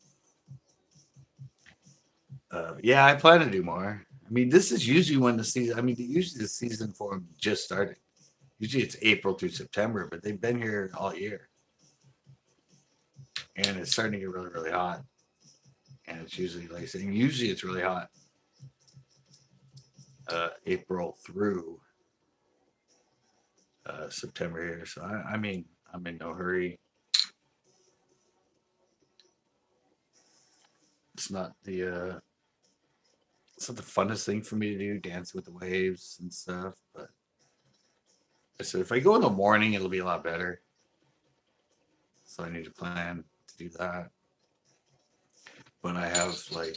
Yeah, I plan to do more. I mean, this is usually when the season. I mean, usually the season for them just started. Usually it's April through September, but they've been here all year, and it's starting to get really, really hot. And it's usually like saying, usually it's really hot. April through September here. So I mean, I'm in no hurry. It's not the it's not the funnest thing for me to do, dance with the waves and stuff. But I said if I go in the morning, it'll be a lot better. So I need to plan to do that. But I have like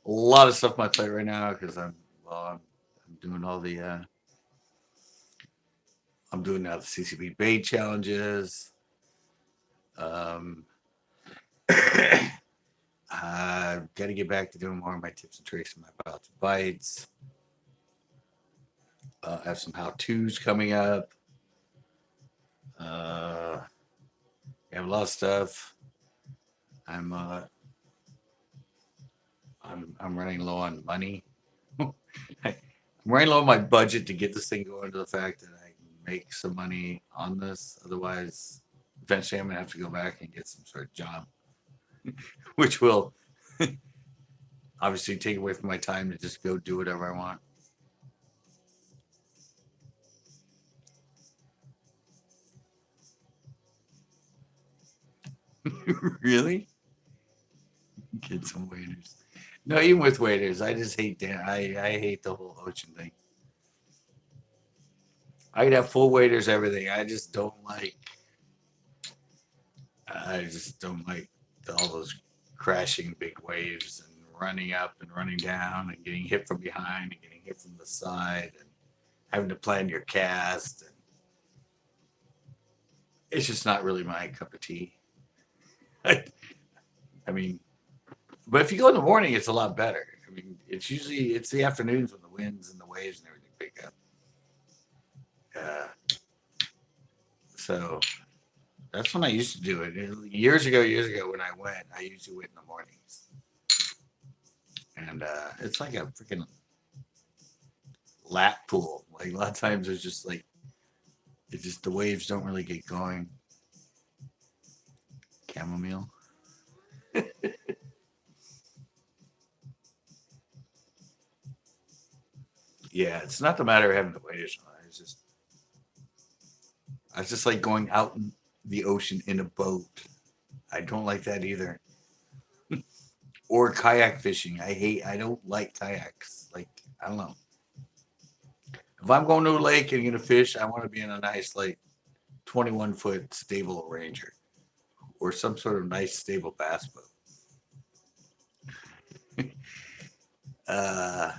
a lot of stuff on my plate right now because I'm doing all the I'm doing now the CCB bait challenges. Um, I've got to get back to doing more of my tips and tricks and my about bites. I have some how tos coming up. I have a lot of stuff. I'm I'm running low on money. I'm running low on my budget to get this thing going to the fact that I can make some money on this. Otherwise, eventually I'm gonna have to go back and get some sort of job, which will obviously take away from my time to just go do whatever I want. Really? Get some waiters. No, even with waiters, I just hate that. I hate the whole ocean thing. I could have full waiters, everything. I just don't like all those crashing big waves and running up and running down and getting hit from behind and getting hit from the side and having to plan your cast. And it's just not really my cup of tea. I mean, but if you go in the morning, it's a lot better. I mean, it's the afternoons when the winds and the waves and everything pick up. So that's when I used to do it. Years ago when I went, I usually went in the mornings. And it's like a freaking lap pool. Like a lot of times it's just like, it's just the waves don't really get going. Chamomile. Yeah, it's not the matter of having the waiters on. I just like going out in the ocean in a boat. I don't like that either. Or kayak fishing. I don't like kayaks. Like, I don't know. If I'm going to a lake and gonna fish, I want to be in a nice like 21-foot stable Ranger or some sort of nice stable bass boat. uh,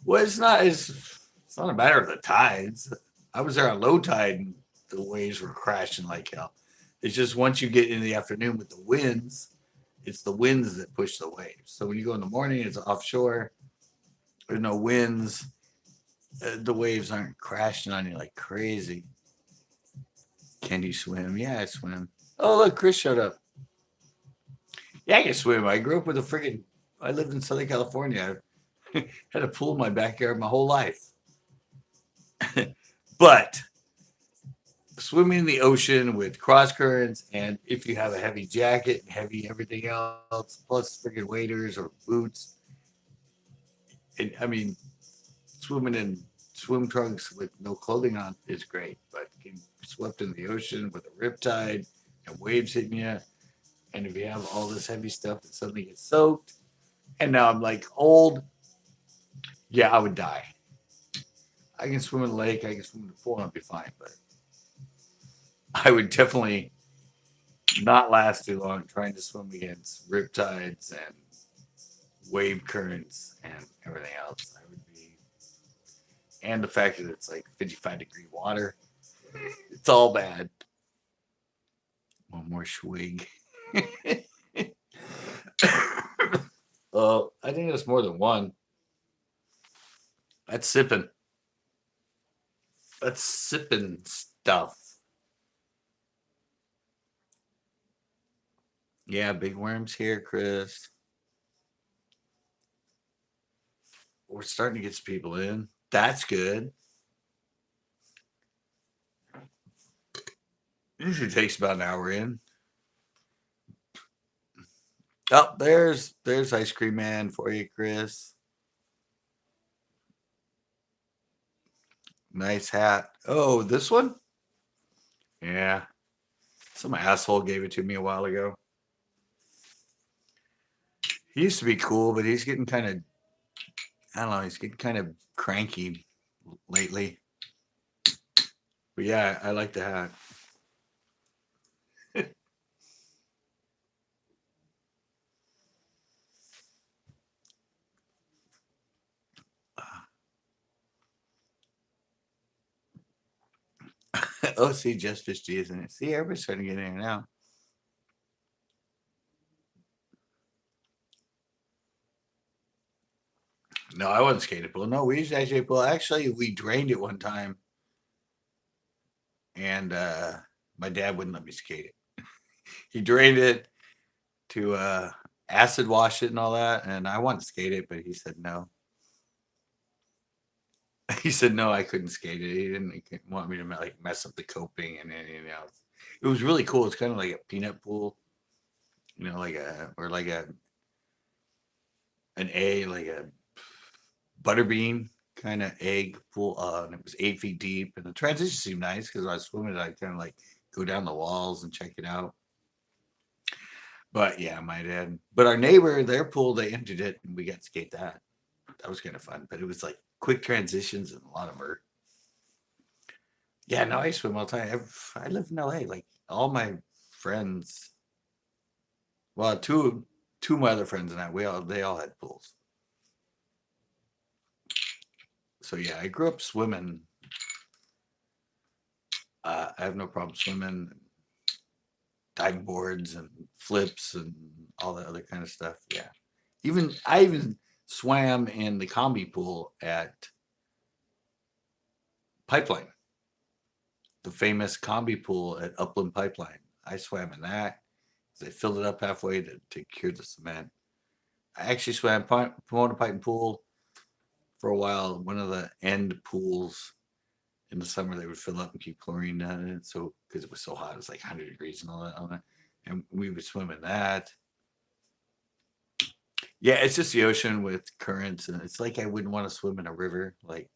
well, it's not a matter of the tides. I was there on low tide and the waves were crashing like hell. It's just once you get in the afternoon with the winds, it's the winds that push the waves. So when you go in the morning, it's offshore. There's no winds. The waves aren't crashing on you like crazy. Can you swim? Yeah, I swim. Oh, look, Chris showed up. Yeah, I can swim. I grew up with a friggin'. I lived in Southern California. I had a pool in my backyard my whole life. But swimming in the ocean with cross currents, and if you have a heavy jacket and heavy everything else, plus friggin' waders or boots, and I mean, swimming in swim trunks with no clothing on is great, but getting swept in the ocean with a riptide and waves hitting you, and if you have all this heavy stuff that suddenly gets soaked, and now I'm like old, yeah, I would die. I can swim in the lake, I can swim in the pool, and I'll be fine, but I would definitely not last too long trying to swim against riptides and wave currents and everything else. I would be, and the fact that it's like 55-degree water, it's all bad. One more swig. I think that's more than one. That's sipping. That's sipping stuff. Yeah, big worms here, Chris. We're starting to get some people in. That's good. Usually takes about an hour in. Oh, there's Ice Cream Man for you, Chris. Nice hat. Oh, this one? Yeah. Some asshole gave it to me a while ago. He used to be cool, but he's getting kind of, I don't know, he's getting kind of cranky lately. But yeah, I like the hat. Oh, see, Just Fish G is in it. See, everybody's starting to get in here now. No, I wasn't skating pool. No, we used to actually pool. Actually, we drained it one time, and my dad wouldn't let me skate it. He drained it to acid wash it and all that, and I wanted to skate it, but he said no. He said no, I couldn't skate it. He didn't want me to like mess up the coping and anything else. It was really cool. It's kind of like a peanut pool, like a or like like a butterbean kind of egg pool, and it was 8 feet deep. And the transition seemed nice because I was swimming. I kind of like go down the walls and check it out. But yeah, my dad. But our neighbor, their pool, they emptied it, and we got to skate that. That was kind of fun. But it was like quick transitions and a lot of vert. Yeah, no, I swim all the time. I live in LA. Like all my friends, well, two of my other friends and I, they all had pools. So yeah, I grew up swimming. I have no problem swimming, diving boards and flips and all that other kind of stuff. Yeah, I even swam in the combi pool at Pipeline, the famous combi pool at Upland Pipeline. I swam in that. They filled it up halfway to cure the cement. I actually swam Pomona Pipe Pool for a while. One of the end pools in the summer, they would fill up and keep chlorine down in it. So because it was so hot, it was like 100 degrees and all that on it. And we would swim in that. Yeah, it's just the ocean with currents, and it's like I wouldn't want to swim in a river, like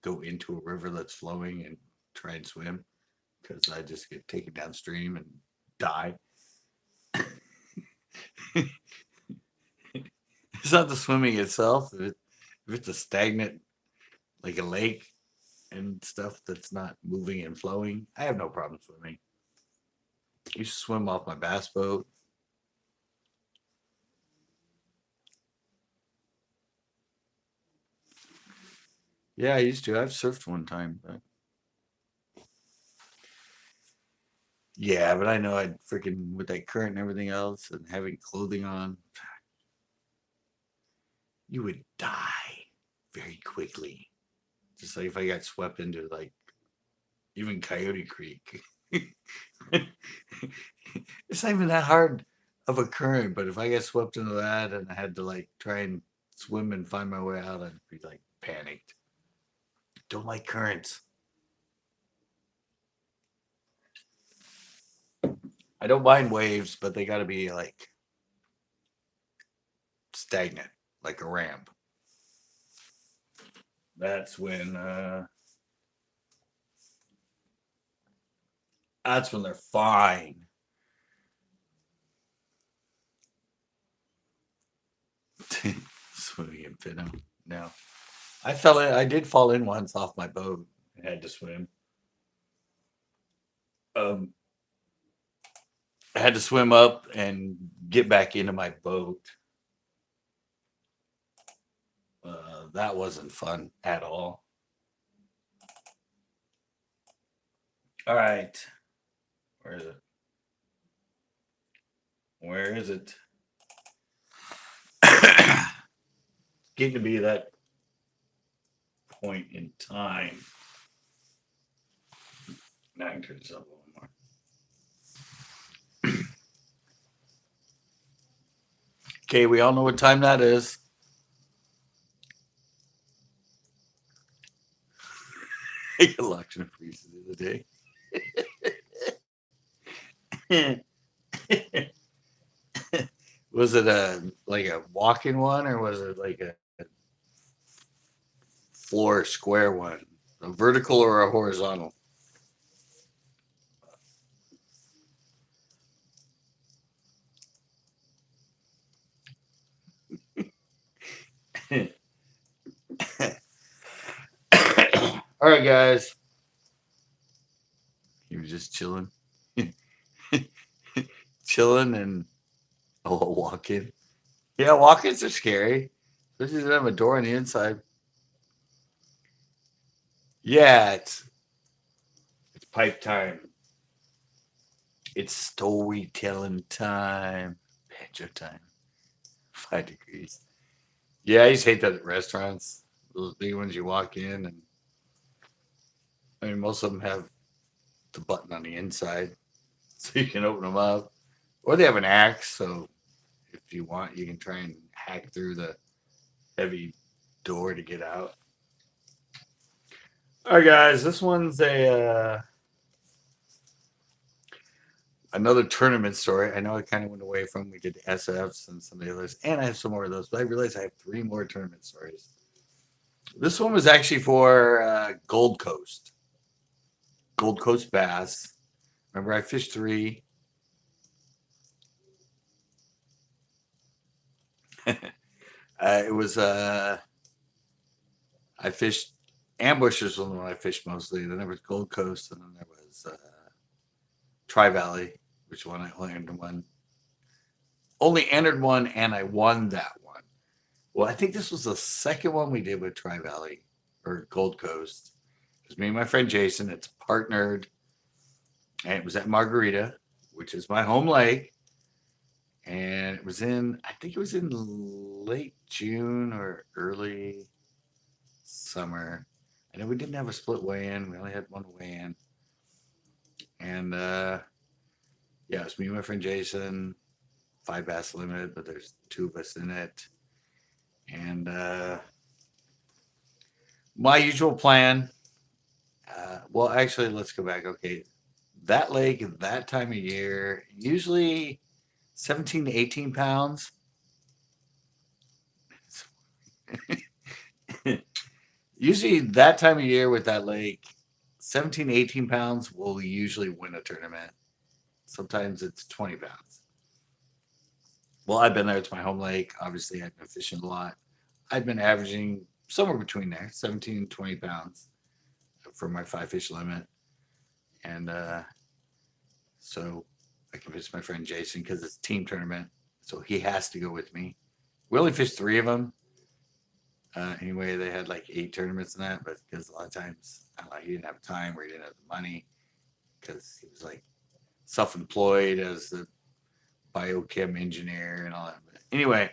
go into a river that's flowing and try and swim because I just get taken downstream and die. It's not the swimming itself. If it's a stagnant, like a lake and stuff that's not moving and flowing, I have no problem swimming. I used to swim off my bass boat. Yeah, I used to. I've surfed one time, but Yeah, but I know I'd freaking with that current and everything else and having clothing on, you would die very quickly. Just like if I got swept into like even Coyote Creek. It's not even that hard of a current, but if I get swept into that and I had to like try and swim and find my way out, I'd be like panicked. Don't like currents. I don't mind waves, but they got to be like stagnant, like a ramp. That's when they're fine. Swimming in Finham. No. I did fall in once off my boat and had to swim. Um I had to swim up and get back into my boat. That wasn't fun at all. All right. Where is it? Where is it? Getting to be that point in time. Now I can turn this up a little more. Okay, we all know what time that is. I got locked in a freezer the other day. Was it a like a walk-in one or was it like a floor square one? A vertical or a horizontal? All right, guys. He was just chilling, chilling, and walk-in. Yeah, walk-ins are scary, especially if they have a door on the inside. Yeah, it's pipe time. It's storytelling time. Banjo time. 5 degrees. Yeah, I used to hate that at restaurants. Those big ones you walk in, and I mean, most of them have the button on the inside, so you can open them up, or they have an axe. So if you want, you can try and hack through the heavy door to get out. All right, guys, this one's a another tournament story. I know I kind of went away from we did SFs and some of the others, and I have some more of those, but I realized I have three more tournament stories. This one was actually for Gold Coast bass. Remember, I fished three. It was I fished Ambushers was the one I fished mostly. Then there was Gold Coast, and then there was Tri Valley, which one I only entered one, and I won that one. Well, I think this was the second one we did with Tri Valley or Gold Coast. It was me and my friend Jason. It's partnered, and it was at Margarita, which is my home lake. And it was I think it was in late June or early summer. I know we didn't have a split weigh in. We only had one weigh in. And yeah, it was me and my friend Jason, 5 bass limit, but there's two of us in it. And my usual plan. Well, actually, let's go back. Okay, that lake at that time of year, usually 17 to 18 pounds. Usually that time of year with that lake, 17 to 18 pounds will usually win a tournament. Sometimes it's 20 pounds. Well, I've been there. It's my home lake. Obviously, I've been fishing a lot. I've been averaging somewhere between there, 17 and 20 pounds for my 5 fish limit. And so I convinced my friend Jason because it's a team tournament. So he has to go with me. We only fished three of them. Anyway, they had like 8 tournaments in that, but because a lot of times he didn't have time or he didn't have the money because he was like self-employed as the biochem engineer and all that. But anyway,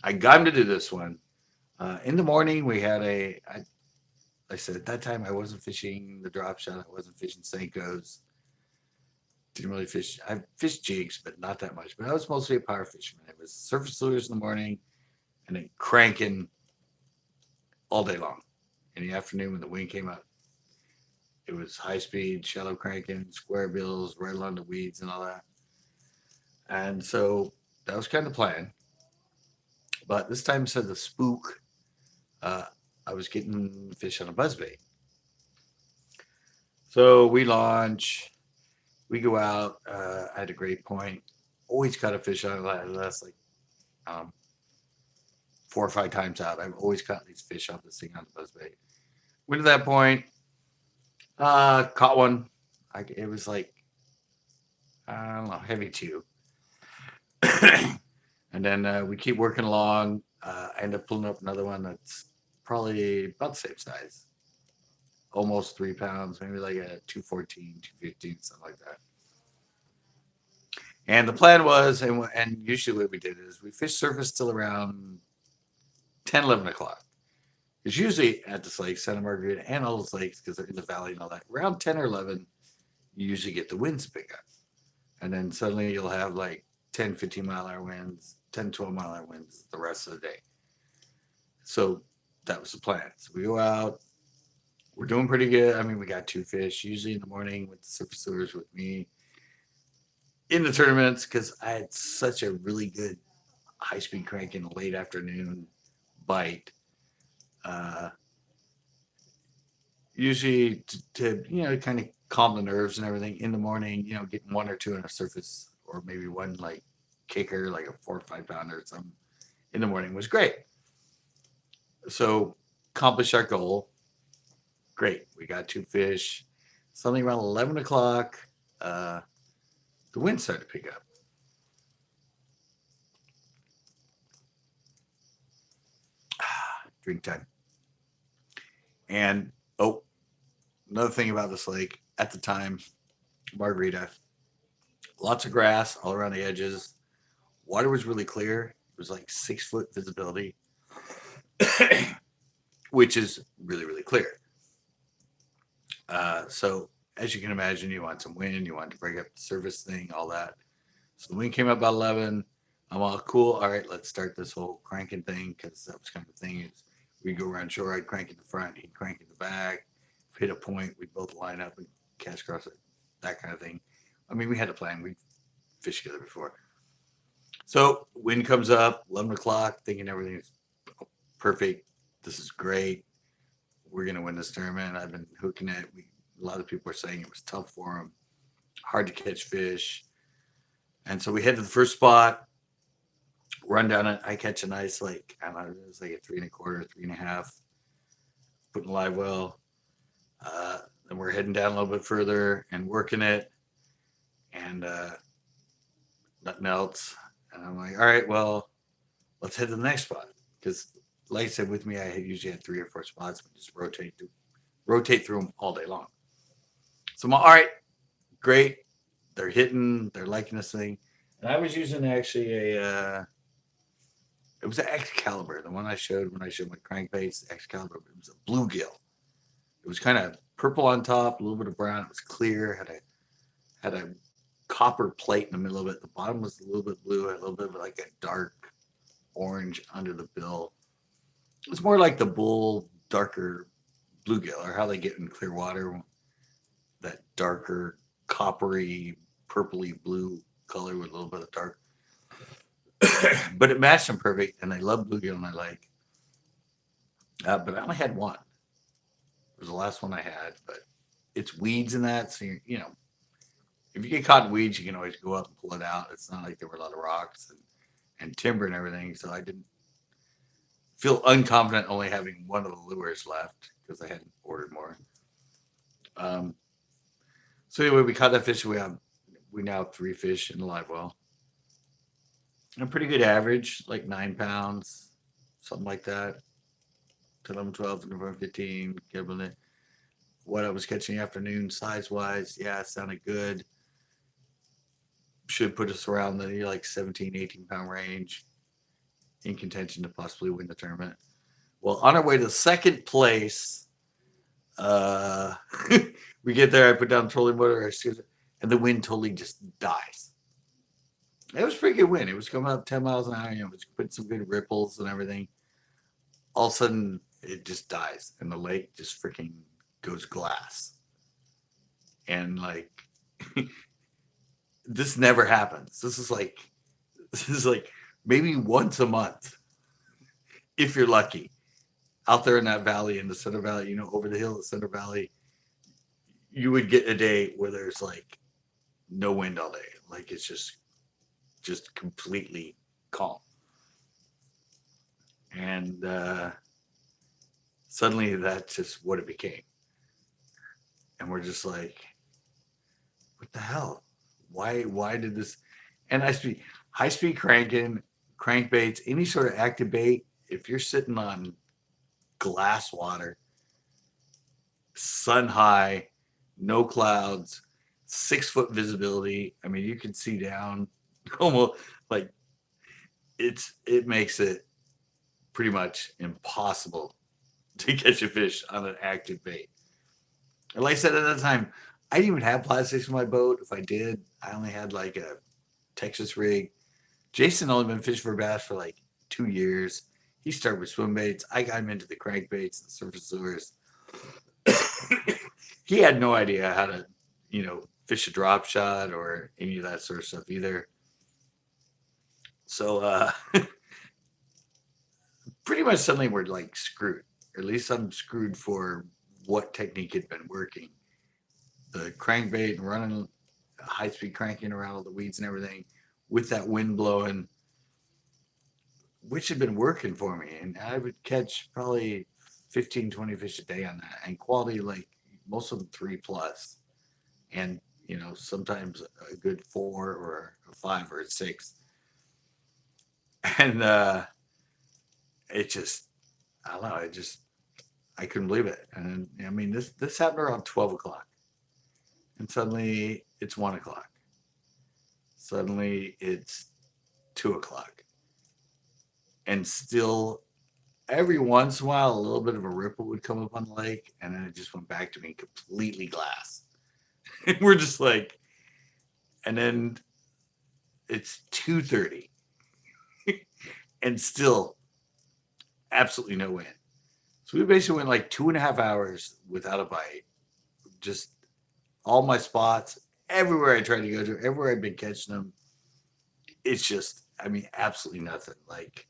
I got him to do this one. In the morning, we had I said at that time I wasn't fishing the drop shot. I wasn't fishing Senkos. Didn't really fish. I fished jigs, but not that much. But I was mostly a power fisherman. It was surface lures in the morning and then cranking all day long. In the afternoon when the wind came up, it was high speed, shallow cranking, square bills, right along the weeds and all that. And so that was kind of the plan. But this time instead of the spook, uh, I was getting fish on a buzzbait. So we launch, we go out at a great point. Always caught a fish on it. That's like um, 4 or 5 times out. I've always caught these fish off this thing on the buzzbait. Went to that point, caught one. It was like, I don't know, heavy two. And then we keep working along. I end up pulling up another one that's probably about the same size, almost 3 pounds, maybe like a 214, 215, something like that. And the plan was, and usually what we did is we fished surface till around 10, 11 o'clock. It's usually at this lake, Santa Margarita, and all those lakes, because they're in the valley and all that. Around 10 or 11, you usually get the winds pick up. And then suddenly you'll have like 10, 15-mile-an-hour winds, 10, 12-mile-an-hour winds the rest of the day. So that was the plan. So we go out. We're doing pretty good. I mean, we got 2 fish, usually in the morning with the surface lures with me in the tournaments because I had such a really good high-speed crank in the late afternoon bite. Uh, Usually to kind of calm the nerves and everything in the morning, getting 1 or 2 on a surface or maybe one like kicker, like a 4 or 5 pounder or something in the morning was great. So accomplish our goal. Great. We got 2 fish. Something around 11 o'clock, uh, the wind started to pick up. Drink time. And oh, another thing about this lake at the time, Margarita, lots of grass all around the edges. Water was really clear. It was like 6 foot visibility, which is really, really clear. So as you can imagine, you want some wind, you want to break up the surface thing, all that. So the wind came up about 11. I'm all cool. All right, let's start this whole cranking thing because that was kind of the thing. Is we go around shore, I'd crank in the front, he'd crank in the back. If hit a point, we'd both line up and cast across it, that kind of thing. I mean, we had a plan. We'd fished together before. So wind comes up, 11 o'clock, thinking everything's perfect. This is great. We're going to win this tournament. I've been hooking it. A lot of people were saying it was tough for them, hard to catch fish. And so we head to the first spot, run down it. I catch a nice, like, I don't know, it was like a 3 1/4, 3.5, putting live well. Then we're heading down a little bit further and working it, and nothing else. And I'm like, all right, well, let's head to the next spot. Because, like I said, with me, I usually had 3 or 4 spots, but just rotate through them all day long. So I'm all right, great. They're hitting, they're liking this thing. And I was using actually it was an Excalibur, the one I showed when I showed my crankbaits, Excalibur. It was a bluegill. It was kind of purple on top, a little bit of brown. It was clear, had a copper plate in the middle of it. The bottom was a little bit blue, had a little bit of like a dark orange under the bill. It was more like the bull, darker bluegill, or how they get in clear water, that darker, coppery, purpley blue color with a little bit of dark. But it matched them perfect, and I love bluegill in my lake. But I only had one. It was the last one I had, but it's weeds in that, so if you get caught in weeds, you can always go up and pull it out. It's not like there were a lot of rocks and timber and everything, so I didn't feel unconfident only having one of the lures left because I hadn't ordered more. So anyway, we caught that fish. We now have 3 fish in the live well. A pretty good average, like 9 pounds, something like that. 10, 11, 12, 13, 15. Given it what I was catching afternoon size wise, yeah, it sounded good. should put us around the like 17, 18 pound range in contention to possibly win the tournament. Well, on our way to second place, uh, we get there. I put down the trolling motor, and the wind totally just dies. It was a pretty good wind. It was coming up 10 miles an hour. It was putting some good ripples and everything. All of a sudden, it just dies, and the lake just freaking goes glass. And like, this never happens. This is like maybe once a month, if you're lucky, out there in that valley, in the Center Valley, over the hill, the Center Valley, you would get a day where there's like no wind all day. Like it's just completely calm. And suddenly that's just what it became. And we're just like, what the hell? Why did this? And high speed cranking, crankbaits, any sort of active bait, if you're sitting on glass water, sun high, no clouds, 6 foot visibility. I mean, you can see down almost like it makes it pretty much impossible to catch a fish on an active bait. And like I said at that time, I didn't even have plastics in my boat. If I did, I only had like a Texas rig. Jason only been fishing for bass for like 2 years. He started with swim baits. I got him into the crankbaits and surface lures. He had no idea how to, fish a drop shot or any of that sort of stuff either. So pretty much suddenly we're like screwed. Or at least I'm screwed for what technique had been working. The crankbait and running high speed cranking around all the weeds and everything with that wind blowing, which had been working for me. And I would catch probably 15, 20 fish a day on that, and quality, like most of them 3+. And, sometimes a good 4 or a 5 or a 6. And it just, I don't know, I couldn't believe it. And I mean, this happened around 12 o'clock. And suddenly it's 1 o'clock. Suddenly it's 2 o'clock. And still, every once in a while, a little bit of a ripple would come up on the lake, and then it just went back to being completely glass. And we're just like, and then it's 2:30, and still absolutely no wind. So we basically went like 2.5 hours without a bite. Just all my spots, everywhere I tried to go to, everywhere I've been catching them, it's just, I mean, absolutely nothing. Like,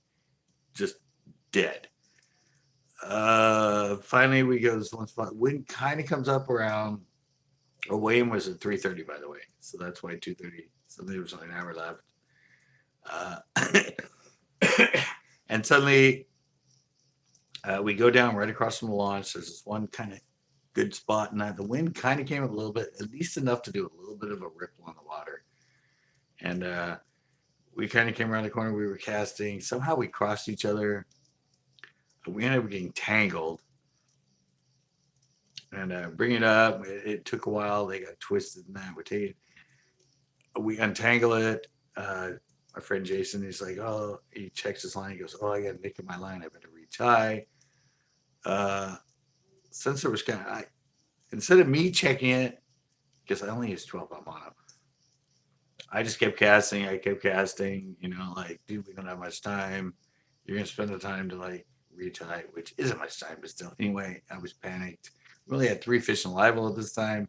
just dead. Finally, we go to this one spot. Wind kind of comes up around. Our weigh-in was at 3:30, by the way, so that's why 2:30. So there was only an hour left. And suddenly, we go down right across from the launch. There's this one kind of good spot, and the wind kind of came up a little bit, at least enough to do a little bit of a ripple on the water. And we kind of came around the corner. We were casting. Somehow we crossed each other. We ended up getting tangled. And bring it up. It took a while. They got twisted and that. We untangle it. My friend Jason, he's like, oh, he checks his line. He goes, oh, I got a nick in my line. I better reach high. Since there was instead of me checking it, because I only used 12-pound mono, I just kept casting. I kept casting, like, dude, we don't have much time. You're going to spend the time to like reach high, which isn't much time, but still. Anyway, I was panicked. We only had 3 fish in live at this time.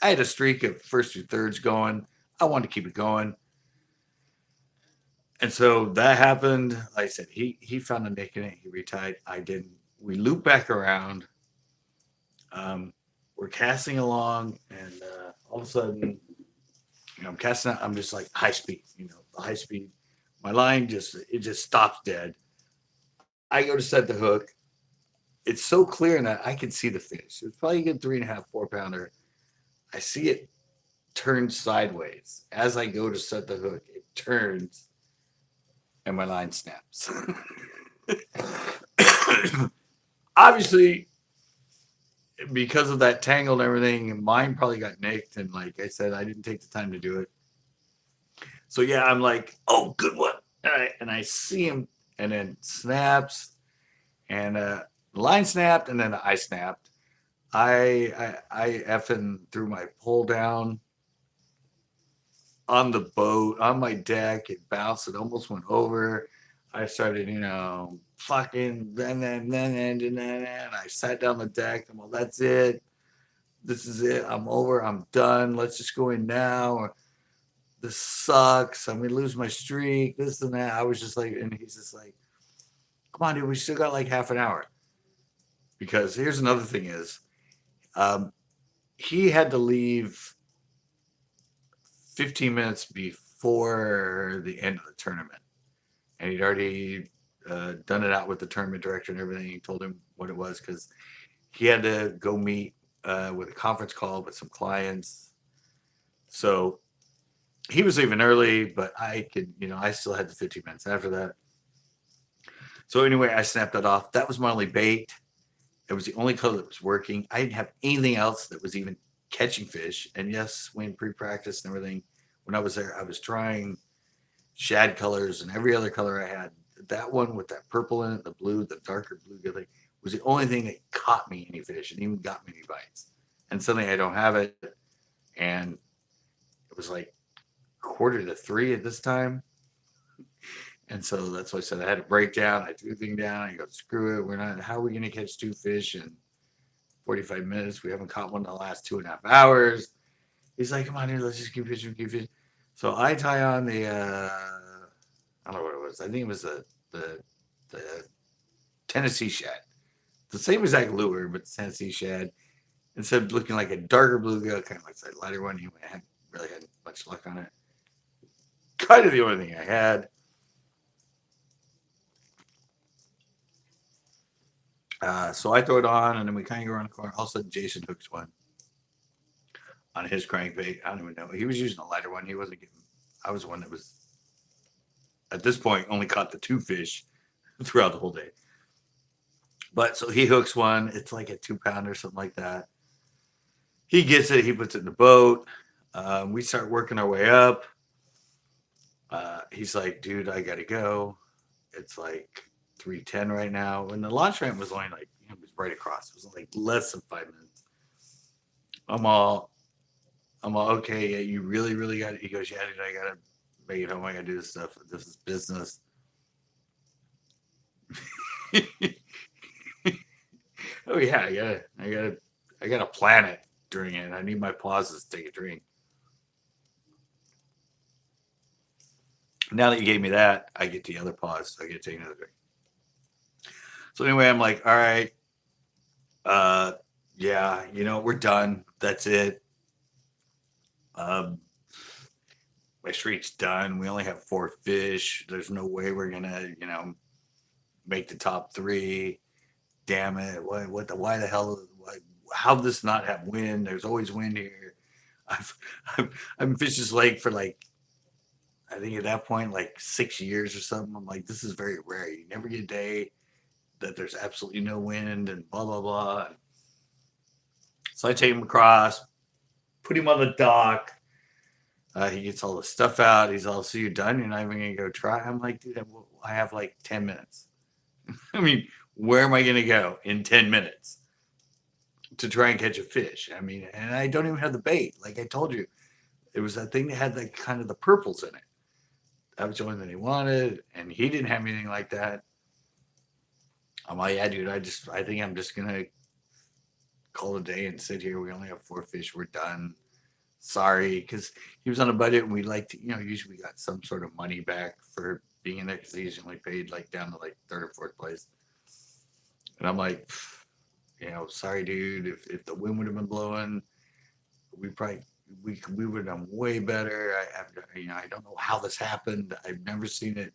I had a streak of first 2/3 going. I wanted to keep it going. And so that happened. Like I said, he found a nick in it. He retied. I didn't. We looped back around. We're casting along, and all of a sudden, I'm casting out. I'm just like high speed, high speed. My line just stops dead. I go to set the hook. It's so clear in that I can see the fish. It's probably a good 3.5, 4-pounder. I see it turn sideways. As I go to set the hook, it turns and my line snaps. Obviously, because of that tangle and everything, mine probably got nicked. And like I said, I didn't take the time to do it. So yeah, I'm like, oh, good one. And I see him, and then snaps, and the line snapped, and then I snapped. I effing threw my pole down on the boat on my deck. It bounced. It almost went over. I started, fucking, and I sat down the deck. And well, that's it. This is it. I'm over. I'm done. Let's just go in now. Or, this sucks. I'm gonna lose my streak. This and that. I was just like, and he's just like, come on, dude. We still got like half an hour. Because here's another thing is, um, he had to leave 15 minutes before the end of the tournament, and he'd already done it out with the tournament director and everything. He told him what it was because he had to go meet with a conference call with some clients. So he was leaving early, but I could, I still had the 15 minutes after that. So anyway, I snapped that off. That was my only bait. It was the only color that was working. I didn't have anything else that was even catching fish. And yes, when pre-practice and everything, when I was there, I was trying shad colors and every other color I had. That one with that purple in it, the blue, the darker blue, like, was the only thing that caught me any fish and even got me any bites. And suddenly I don't have it. And it was like 2:45 at this time. And so that's why I said I had to break down. I threw the thing down. I go, screw it. How are we going to catch 2 fish in 45 minutes? We haven't caught one in the last 2.5 hours. He's like, come on, dude, let's just keep fishing, keep fishing. So I tie on the, I don't know what it was. I think it was the Tennessee shad. The same exact lure, but the Tennessee shad. Instead of looking like a darker bluegill, kind of like that lighter one, I hadn't really had much luck on it. Kind of the only thing I had. So I throw it on, and then we kind of go around the corner. All of a sudden, Jason hooks one on his crankbait. I don't even know. He was using a lighter one. He wasn't getting. I was the one that was, at this point, only caught the 2 fish throughout the whole day. But so he hooks one. It's like a 2-pounder, something like that. He gets it. He puts it in the boat. We start working our way up. He's like, dude, I got to go. It's like 3:10 right now. And the launch ramp was only like, it was right across. It was like less than 5 minutes. I'm all okay. Yeah, you really, really got it. He goes, yeah, dude, I got to make it home. I got to do this stuff. This is business. Oh yeah, I gotta plan it during it. I need my pauses to take a drink. Now that you gave me that, I get the other pause. So I get to take another drink. So anyway, I'm like, all right, yeah, we're done. That's it. Um, my streak's done. We only have 4 fish. There's no way we're gonna, make the top 3. Damn it! Why the hell? How does this not have wind? There's always wind here. I've I've been fishing this lake for like, I think at that point like 6 years or something. I'm like, this is very rare. You never get a day that there's absolutely no wind and blah blah blah. So I take him across, put him on the dock. He gets all the stuff out. He's all, so you're done? You're not even gonna go try? I'm like, dude, I have like 10 minutes. I mean, where am I gonna go in 10 minutes to try and catch a fish? I mean, and I don't even have the bait. Like I told you, it was that thing that had like kind of the purples in it. That was the only thing he wanted, and he didn't have anything like that. I'm like, yeah, dude, I think I'm just gonna call it a day and sit here. We only have 4 fish. We're done. Sorry, because he was on a budget, and we like to, usually we got some sort of money back for being in there because he's only paid like down to like 3rd or 4th place. And I'm like, sorry, dude. If the wind would have been blowing, we probably we would have done way better. I don't know how this happened. I've never seen it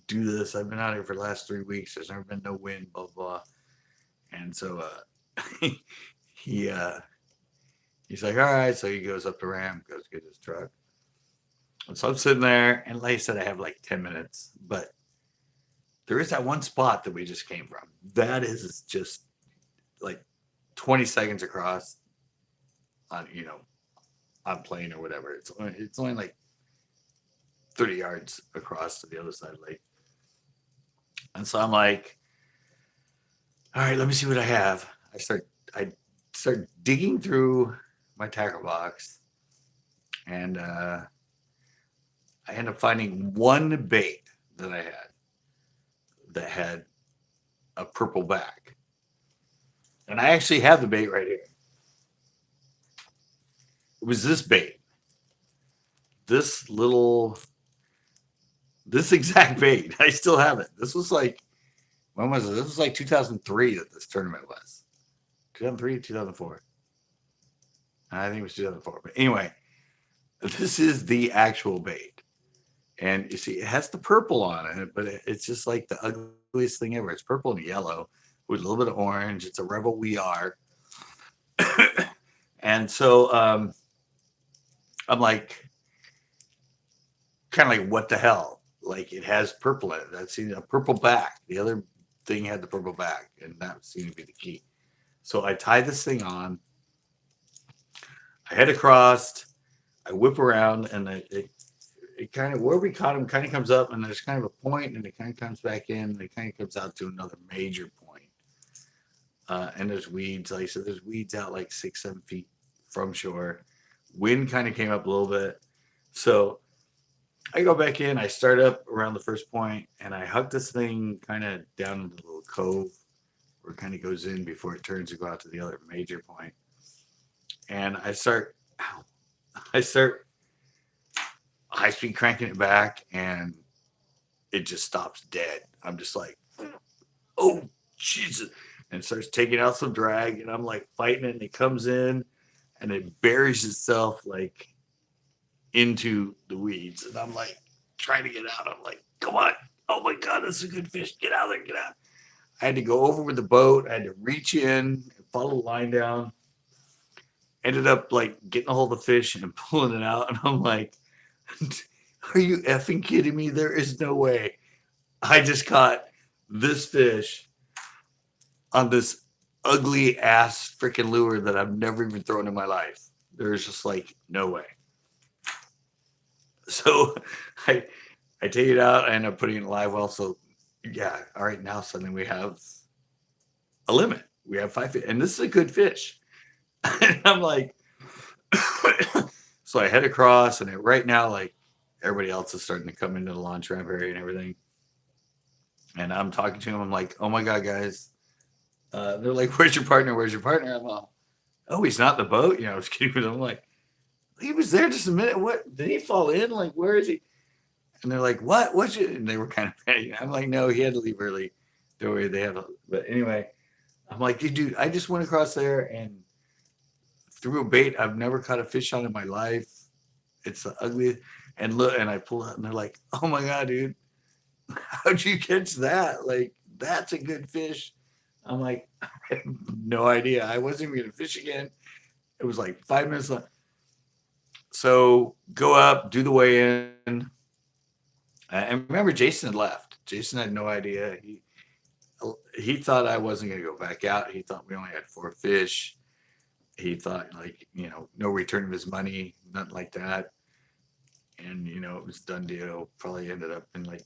do this. I've been out here for the last 3 weeks. There's never been no wind, blah blah. And so he he's like, all right. So he goes up the ramp, goes get his truck. And so I'm sitting there, and like I said, I have like 10 minutes, but there is that one spot that we just came from. That is just like 20 seconds across on on plane or whatever. It's only like 30 yards across to the other side of the lake. And so I'm like, all right, let me see what I have. I start digging through my tackle box, and I end up finding one bait that I had that had a purple back. And I actually have the bait right here. It was this bait. This little, this exact bait. I still have it. This was like, when was it? This was like 2003 that this tournament was. 2003, 2004. I think it was 2004. But anyway, this is the actual bait. And you see, it has the purple on it, but it's just like the ugliest thing ever. It's purple and yellow with a little bit of orange. It's a Rebel We Are. And so I'm like, kind of like, what the hell? Like, it has purple in it. That's a purple back. The other thing had the purple back, and that seemed to be the key. So I tie this thing on. I head across. I whip around, and it kind of, where we caught him kind of comes up, and there's kind of a point, and it kind of comes back in, and it kind of comes out to another major point. And there's weeds. Like I said, there's weeds out like 6-7 feet from shore. Wind kind of came up a little bit. So I go back in, I start up around the first point, and I hug this thing kind of down into the little cove where it kind of goes in before it turns to go out to the other major point. And I start high speed cranking it back, and it just stops dead. I'm just like, oh, Jesus. And it starts taking out some drag, and I'm like fighting it, and it comes in, and it buries itself like into the weeds. And I'm like trying to get out. I'm like, come on. Oh my God, this is a good fish. Get out of there, get out. I had to go over with the boat. I had to reach in and follow the line down. Ended up like getting a hold of the fish and pulling it out. And I'm like, are you effing kidding me? There is no way. I just caught this fish on this ugly ass freaking lure that I've never even thrown in my life. There's just like no way. So I take it out. I end up putting it in live well. So yeah, all right, now suddenly we have a limit. We have 5 fish, and this is a good fish. And I'm like, so I head across, and right now, like, everybody else is starting to come into the launch ramp area and everything. And I'm talking to him. I'm like, oh my God, guys. They're like, where's your partner? Where's your partner? I'm like, oh, he's not in the boat. You know, I was kidding with him. I'm like, he was there just a minute. What? Did he fall in? Like, where is he? And they're like, what? What's you? And they were kind of panicking. I'm like, no, he had to leave early. Don't worry, they have. But anyway, I'm like, dude, I just went across there and threw a bait I've never caught a fish on in my life. It's the ugliest. And look, and I pull out, and they're like, oh my God, dude, how'd you catch that? Like, that's a good fish. I'm like, I have no idea. I wasn't even gonna fish again. It was like 5 minutes left. So go up, do the weigh in. And remember, Jason had left. Jason had no idea. He thought I wasn't going to go back out. He thought we only had 4 fish. He thought, like, you know, no return of his money, nothing like that. And, you know, it was done deal. Probably ended up in like,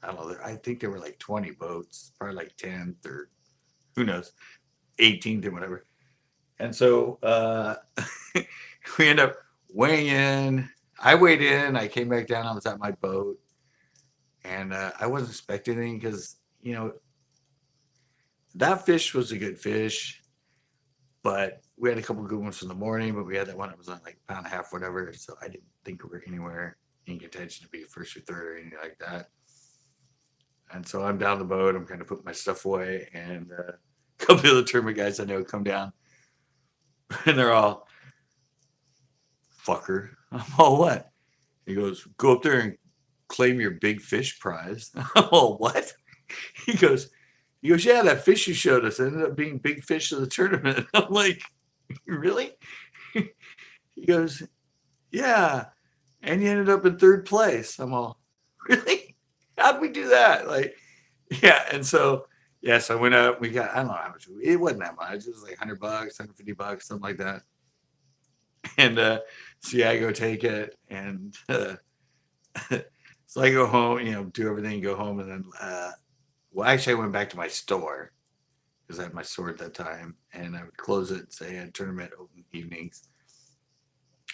I don't know. I think there were like 20 boats, probably like 10th or who knows, 18th or whatever. And so we end up weighing in. I weighed in. I came back down. I was at my boat. And I wasn't expecting anything because, you know, that fish was a good fish. But we had a couple good ones in the morning, but we had that one that was on like a pound and a half, whatever. So I didn't think we were anywhere in contention to be first or third or anything like that. And so I'm down the boat. I'm kind of putting my stuff away. And a couple of the tournament guys I know come down. And they're all, fucker. I'm all, what? He goes, go up there and claim your big fish prize. I'm all, what? He goes, yeah, that fish you showed us ended up being big fish of the tournament. I'm like, really? He goes, yeah. And you ended up in 3rd place. I'm all, really? How'd we do that? Like, yeah. And so, yes, I went up. We got, I don't know how much. It wasn't that much. It was like $100, $150, something like that. And so, yeah, I go take it. And So I go home, do everything, go home, and then, well, actually, I went back to my store because I had my store at that time, and I would close it and say I had tournament open evenings.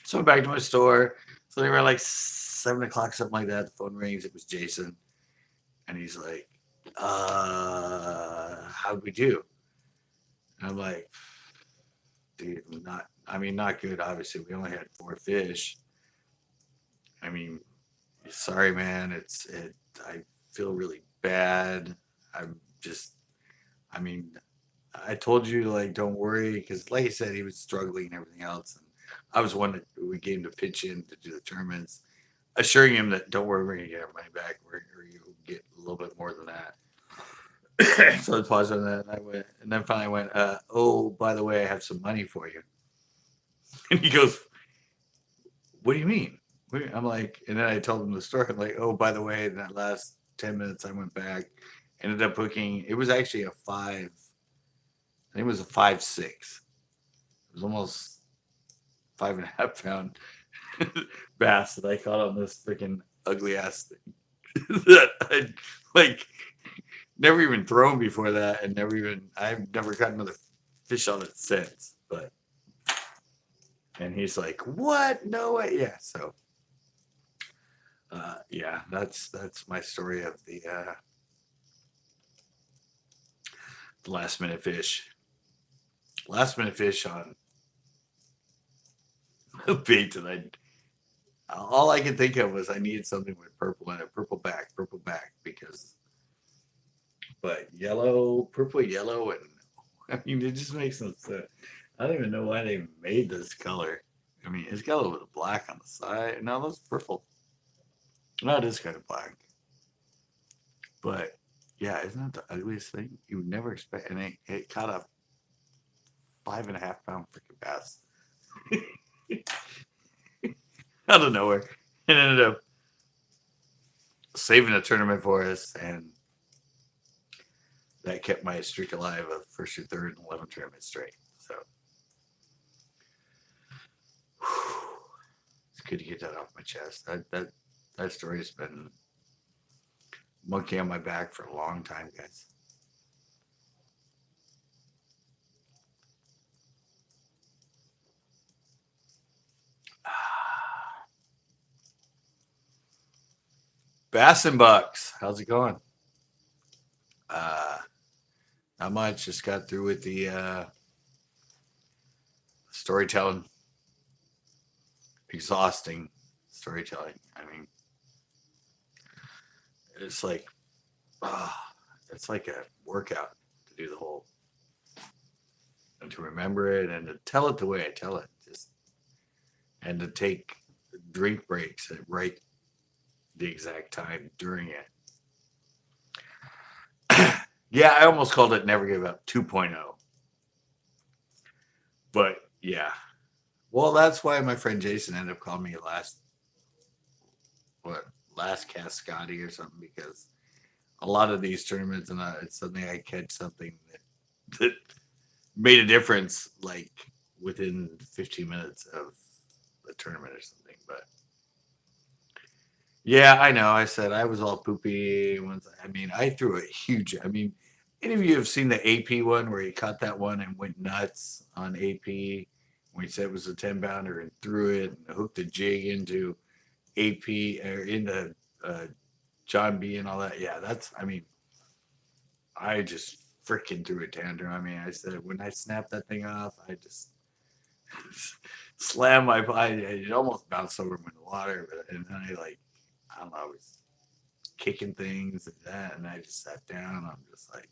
So I went back to my store. So they were like 7 o'clock, something like that. The phone rings. It was Jason, and he's like, how'd we do? And I'm like, dude, not good. Obviously, we only had 4 fish. I mean, sorry, man. I feel really bad. I'm just, I mean, I told you, like, don't worry, because like I said, he was struggling and everything else, and I was one that we gave him to pitch in to do the tournaments, assuring him that don't worry, we're gonna get our money back, or you get a little bit more than that. So I paused on that, and I went, and then finally went, oh, by the way, I have some money for you. And he goes, what do you mean? I'm like, and then I told him the story. I'm like, oh, by the way, in that last 10 minutes, I went back, ended up hooking. It was actually a five. I think it was a 5.6. It was almost 5.5 pound bass that I caught on this freaking ugly ass thing that I'd like never even thrown before that, and I've never caught another fish on it since. But and he's like, what? No way. Yeah. So yeah, that's my story of the last minute fish. Last minute fish on a bait that all I could think of was I needed something with purple in it, purple back, because but yellow, purple, yellow, and I mean it just makes no sense. I don't even know why they made this color. I mean, it's got a little bit of black on the side. No, that's purple. No, it is kind of black. But yeah, isn't that the ugliest thing? You would never expect, and it caught a 5.5 pound freaking bass out of nowhere, and ended up saving a tournament for us, and that kept my streak alive of first through third and 11 tournaments straight. So it's good to get that off my chest. That story has been monkey on my back for a long time, guys. Bass and Bucks, how's it going? Uh, Not much. Just got through with the storytelling, exhausting storytelling. I mean, it's like uh, it's like a workout to do the whole and to remember it and to tell it the way I tell it, just and to take drink breaks at right the exact time during it. Yeah, I almost called it Never Give Up 2.0. But yeah. Well, that's why my friend Jason ended up calling me what, last cast Scotty or something, because a lot of these tournaments and it's suddenly I catch something that made a difference like within 15 minutes of the tournament or something. But yeah, I know. I said I was all poopy once. I mean, I threw a huge. I mean, any of you have seen the AP one where he caught that one and went nuts on AP when he said it was a 10 pounder and threw it and hooked the jig into AP or into John B and all that. Yeah, that's. I mean, I just freaking threw a tantrum. I mean, I said when I snapped that thing off, I just slammed my body. It almost bounced over in the water, but and then I don't know, I was kicking things and that, and I just sat down. I'm just like,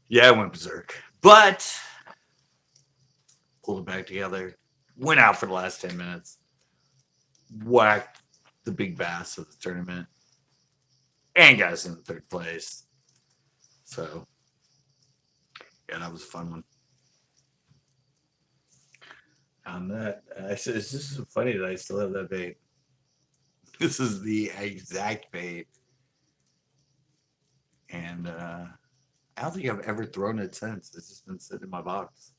yeah, I went berserk, but pulled it back together. Went out for the last 10 minutes, whacked the big bass of the tournament, and got us in third place. So yeah, that was a fun one. On that, I said, it's just so funny that I still have that bait. This is the exact bait, and I don't think I've ever thrown it since. It's just been sitting in my box,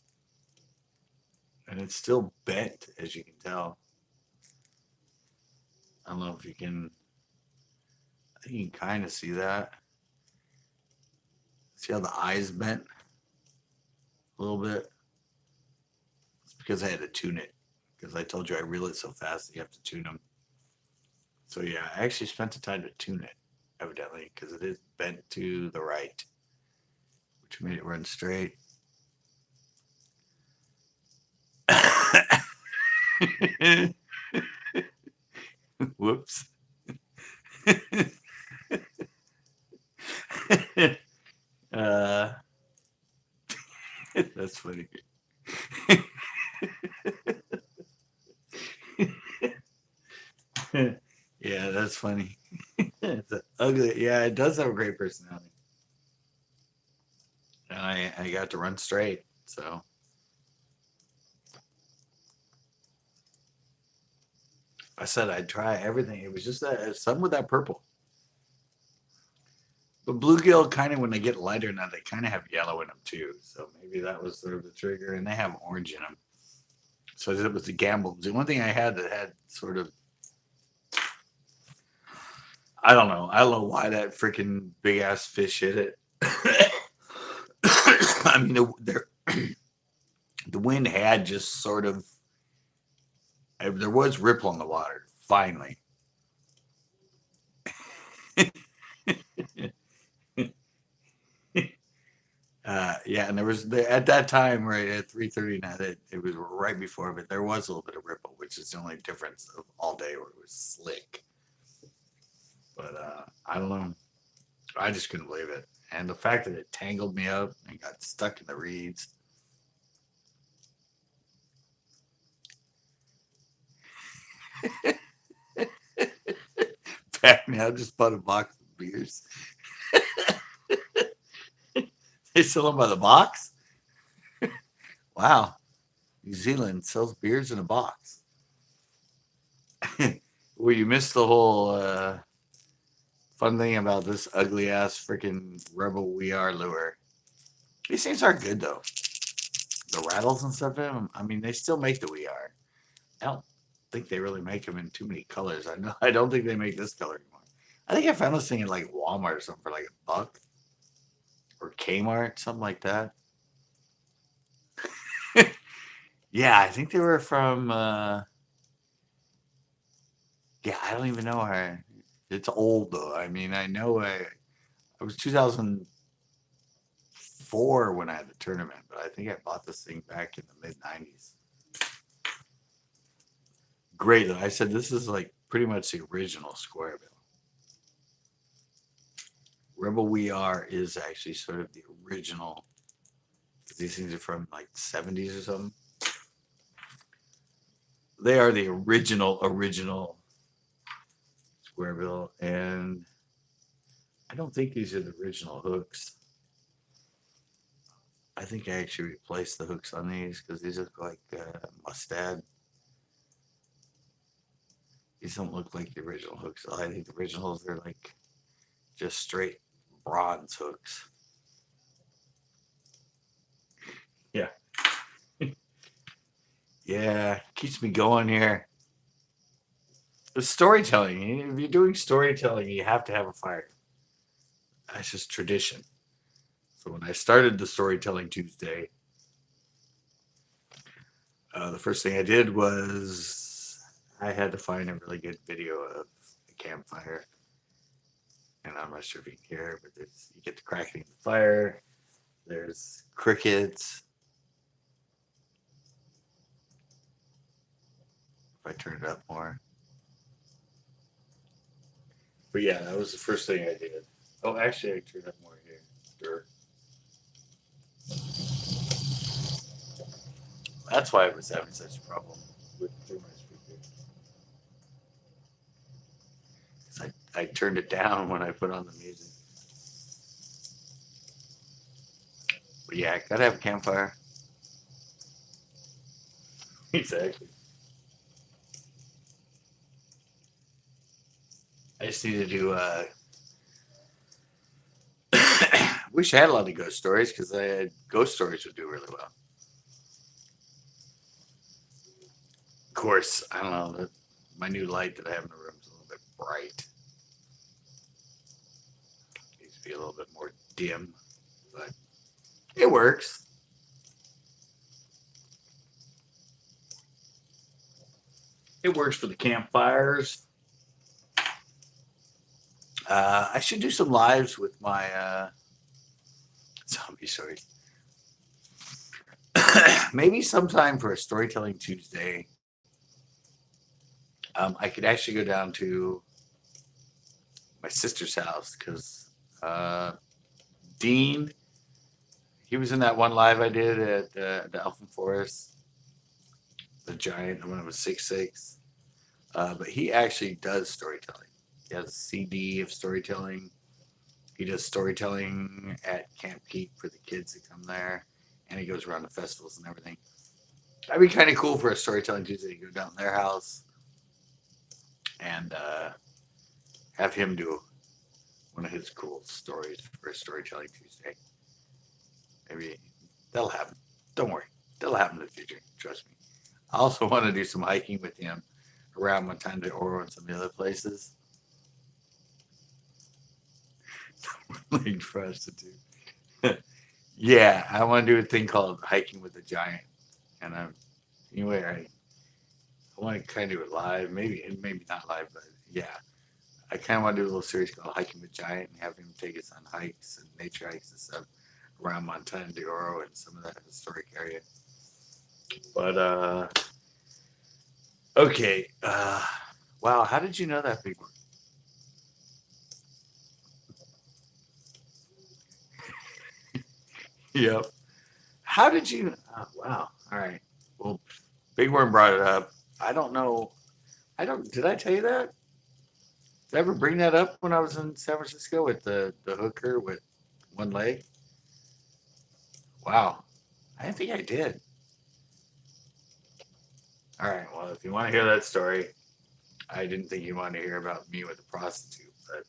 and it's still bent, as you can tell. I don't know if you can. I think you can kind of see that. See how the eyes bent a little bit? It's because I had to tune it. Because I told you I reel it so fast that you have to tune them. So yeah, I actually spent the time to tune it, evidently, because it is bent to the right, which made it run straight. Whoops. uh, that's funny. Yeah, that's funny. It's ugly. Yeah, it does have a great personality. And I got to run straight. So I said I'd try everything. It was just that some with that purple. But bluegill kind of when they get lighter now, they kind of have yellow in them too. So maybe that was sort of the trigger, and they have orange in them. So it was a gamble. The one thing I had that had sort of I don't know. I don't know why that freaking big ass fish hit it. I mean, the wind had just sort of there was ripple in the water finally. Yeah, and there was at that time right at 3:39. It was right before, but there was a little bit of ripple, which is the only difference of all day where it was slick. But I don't know. I just couldn't believe it, and the fact that it tangled me up and got stuck in the reeds. Back now, just bought a box of beers. They sell them by the box. Wow, New Zealand sells beers in a box. Well, you missed the whole fun thing about this ugly ass freaking Rebel We Are lure. These things are good though. The rattles and stuff in them. I mean, they still make the We Are. I don't think they really make them in too many colors. I know. I don't think they make this color anymore. I think I found this thing in like Walmart or something for like $1 or Kmart, something like that. Yeah, I think they were from. Yeah, I don't even know how. It's old though. I mean, I know I was 2004 when I had the tournament, but I think I bought this thing back in the mid 90s. Great though. I said this is like pretty much the original square bill. Rebel We Are is actually sort of the original. These things are from like 70s or something. They are the original square bill, and I don't think these are the original hooks. I think I actually replaced the hooks on these because these look like mustad. These don't look like the original hooks. I think the originals are like just straight bronze hooks. Yeah. Yeah, keeps me going here. The storytelling. If you're doing storytelling, you have to have a fire. That's just tradition. So when I started the Storytelling Tuesday, the first thing I did was I had to find a really good video of a campfire. And I'm not sure if you can hear, but you get the crackling of the fire. There's crickets. If I turn it up more. But yeah, that was the first thing I did. Oh, actually, I turned up more here. Sure. That's why I was having such a problem with through my speaker. 'Cause I turned it down when I put on the music. But yeah, gotta have a campfire. Exactly. I just need to do. Wish I had a lot of ghost stories because ghost stories would do really well. Of course, I don't know. My new light that I have in the room is a bright. Needs to be a little bit more dim, but it works. It works for the campfires. I should do some lives with my zombie stories. Maybe sometime for a storytelling Tuesday. I could actually go down to my sister's house because Dean, he was in that one live I did at the Elfin Forest, the giant, the one that was 6'6". But he actually does storytelling. He has a CD of storytelling. He does storytelling at Camp Peak for the kids that come there, and he goes around the festivals and everything. That'd be kind of cool for a storytelling Tuesday. Go down to their house and have him do one of his cool stories for a storytelling Tuesday. Maybe that'll happen. Don't worry, that'll happen in the future. Trust me. I also want to do some hiking with him around Montana Oro and some of the other places. Like for us to do. Yeah, I want to do a thing called hiking with the giant, and anyway, I want to kind of do it live, maybe not live, but yeah, I kind of want to do a little series called Hiking with Giant and have him take us on hikes and nature hikes and stuff around Montana de Oro and some of that historic area. But okay, wow, how did you know that big one? Yep. How did you? Oh, wow. All right. Well, Big Worm brought it up. I don't know. I don't. Did I tell you that? Did I ever bring that up when I was in San Francisco with the hooker with one leg? Wow. I didn't think I did. All right. Well, if you want to hear that story, I didn't think you wanted to hear about me with a prostitute, but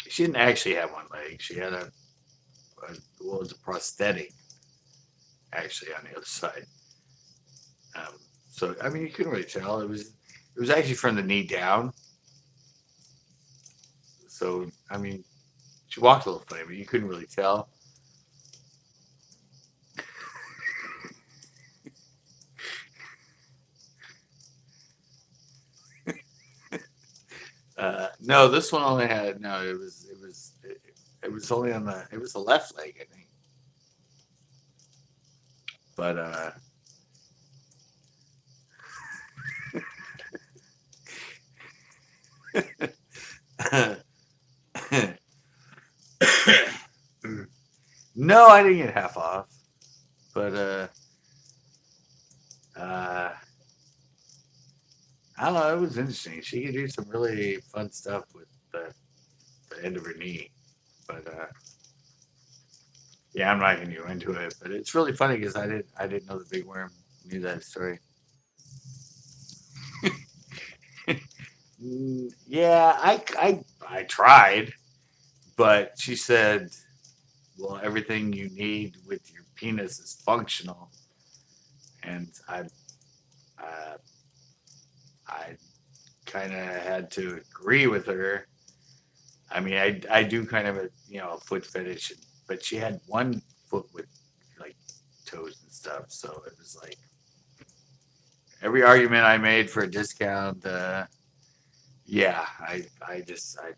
she didn't actually have one leg. She had well, it was a prosthetic actually on the other side. So I mean, you couldn't really tell. It was actually from the knee down. So I mean, she walked a little funny, but you couldn't really tell. No, this one only had no. It was only on the left leg, I think. But no, I didn't get half off. But uh, I don't know. It was interesting. She could do some really fun stuff with the end of her knee. But yeah, I'm not gonna go into it. But it's really funny because I didn't know the big worm knew that story. Yeah, I tried, but she said, "Well, everything you need with your penis is functional," and uh, I kind of had to agree with her. I mean, I do kind of a foot fetish, but she had one foot with like toes and stuff, so it was like every argument I made for a discount. Yeah,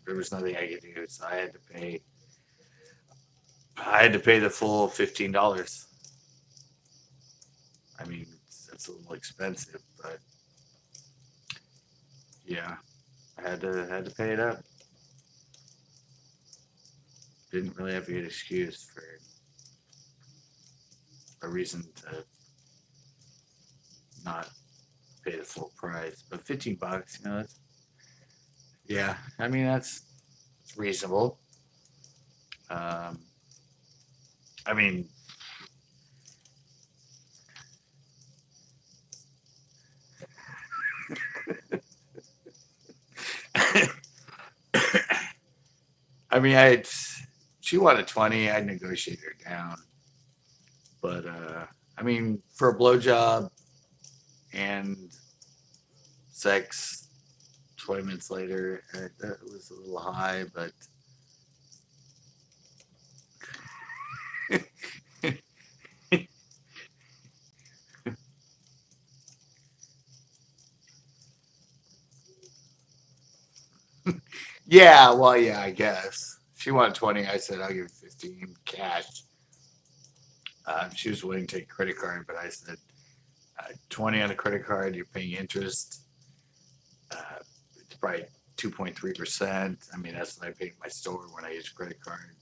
there was nothing I could do, so I had to pay. I had to pay the full $15. I mean, it's a little expensive, but yeah, I had to pay it up. Didn't really have a good excuse for a reason to not pay the full price. But $15, that's yeah. I mean, it's reasonable. Um, I mean, I mean, she wanted 20. I negotiated her down, but I mean, for a blowjob and sex, 20 minutes later, that was a little high, but yeah, well, yeah, I guess. She wanted 20. I said, I'll give 15 cash. She was willing to take a credit card, but I said, 20 on a credit card, you're paying interest. Uh, it's probably 2.3%. I mean, that's what I paid my store when I used a credit card.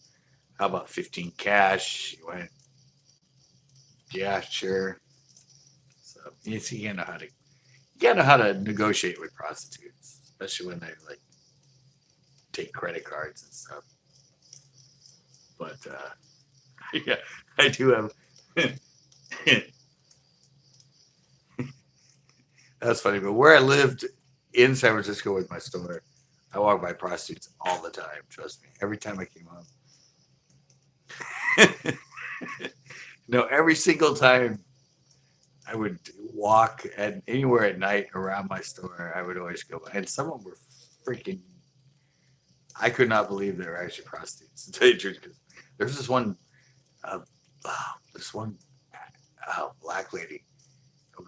How about 15 cash? She went, yeah, sure. So you see, you gotta know how to negotiate with prostitutes, especially when they like take credit cards and stuff. But yeah, I do have. That's funny, but where I lived in San Francisco with my store, I walked by prostitutes all the time. Trust me. Every time I came home, no, every single time I would walk at anywhere at night around my store, I would always go by, and some of them were freaking. I could not believe they were actually prostitutes. To tell you the truth, 'cause there's uh, this one black lady,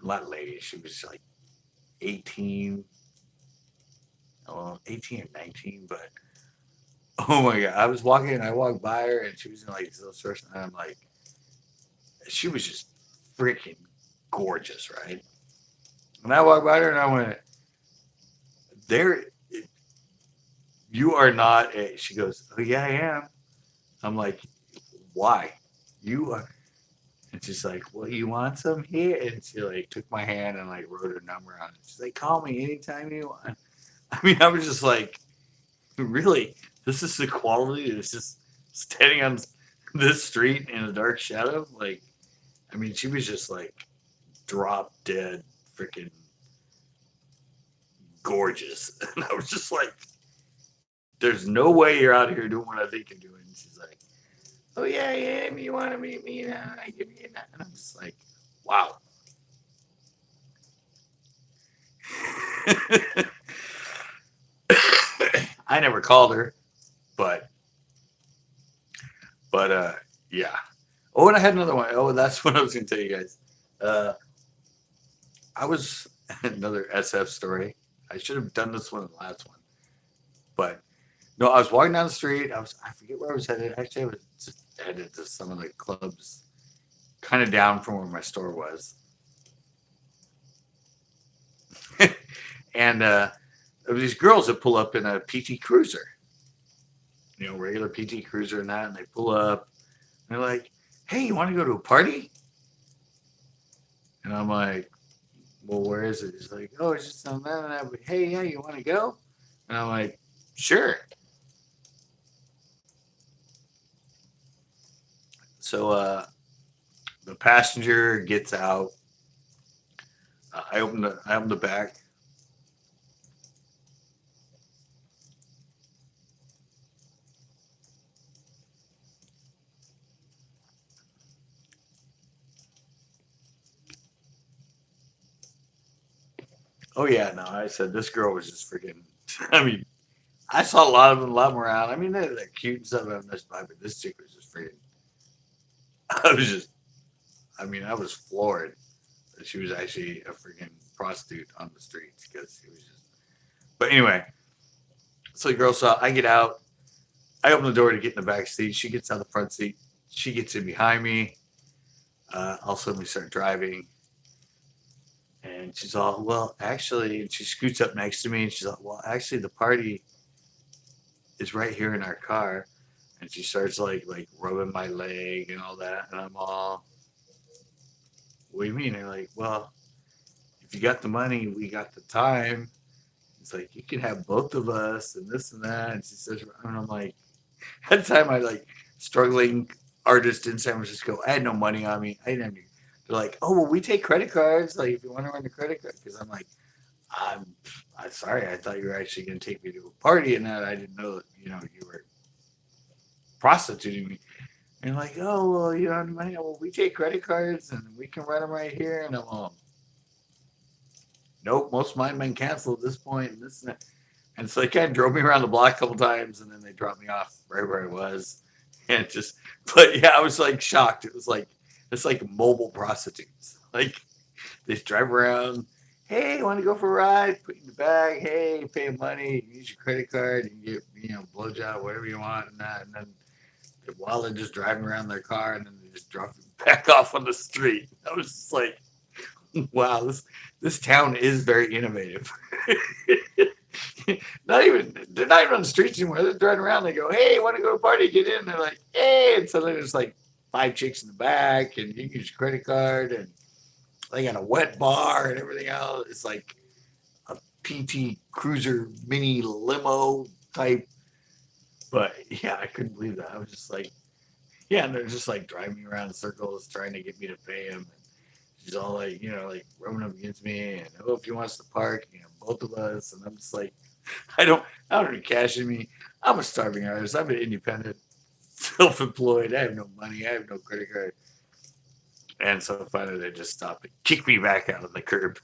not lady. She was like 18, well, 18 or 19, but oh my god, I was walking and I walked by her and she was in like this little store, and I'm like, she was just freaking gorgeous, right? And I walked by her and I went, there, you are not a, she goes, oh yeah, I am. I'm like, why? You are, and she's like, well, you want some here? And she like took my hand and like wrote her number on it. She's like, call me anytime you want. I mean, I was just like, really? This is the quality? It's just standing on this street in a dark shadow? Like, I mean, she was just like drop dead freaking gorgeous. And I was just like, there's no way you're out here doing what I think you're doing. And she's like, oh, yeah, yeah, you want to meet me? I give you that. And I'm just like, wow. I never called her, but yeah. Oh, and I had another one. Oh, that's what I was going to tell you guys. Uh, I was another SF story. I should have done this one in the last one, but no, I was walking down the street. I forget where I was headed. Actually, I was just headed to some of the clubs, kind of down from where my store was, and there were these girls that pull up in a PT Cruiser, regular PT Cruiser and that, and they pull up. And they're like, "Hey, you want to go to a party?" And I'm like, well, where is it? He's like, oh, it's just on that and that. But hey, yeah, you want to go? And I'm like, sure. So the passenger gets out. I open the back. Oh yeah, no, I said this girl was just freaking. I mean, I saw a lot of them around. I mean, they're cute and stuff. I'm just but this chick was just freaking. I was just. I mean, I was floored that she was actually a freaking prostitute on the streets because she was just. But anyway, so the girl saw. I get out. I open the door to get in the back seat. She gets out the front seat. She gets in behind me. All of a sudden, we start driving. And she's all, well, actually, and she scoots up next to me and she's like, well, actually, the party is right here in our car. And she starts like rubbing my leg and all that. And I'm all, what do you mean? They're like, well, if you got the money, we got the time. It's like, you can have both of us and this and that. And she says, and I'm like, at the time, I like struggling artist in San Francisco. I had no money on me. I didn't have any. They're like, oh, well, we take credit cards. Like, if you want to run the credit card, because I'm like, I'm sorry. I thought you were actually going to take me to a party and that. I didn't know that, you were prostituting me. And you're like, oh, well, you don't have money. Well, we take credit cards and we can run them right here. And I'm all, nope, most of mine been canceled at this point. And this and that. And so they kind of drove me around the block a couple times, and then they dropped me off right where I was. And just, but yeah, I was like shocked. It was like it's like mobile prostitutes. Like they just drive around. Hey, want to go for a ride? Put you in the bag. Hey, pay money. Use your credit card. You get blowjob, whatever you want, and that. And then while they're just driving around their car, and then they just drop you back off on the street. I was just like, wow, this town is very innovative. They're not even on the streets anymore. They're driving around. They go, hey, want to go to a party? Get in. They're like, hey, and so there's like 5 chicks in the back, and you can use your credit card, and they got a wet bar and everything else. It's like a PT Cruiser mini limo type. But yeah, I couldn't believe that. I was just like, yeah, and they're just like driving me around in circles, trying to get me to pay them. She's all like, like rubbing up against me, and oh, if he wants to park, both of us. And I'm just like, I don't have any cash in me. I'm a starving artist. I'm an independent, self-employed. I have no money. I have no credit card. And so finally they just stopped and kicked me back out on the curb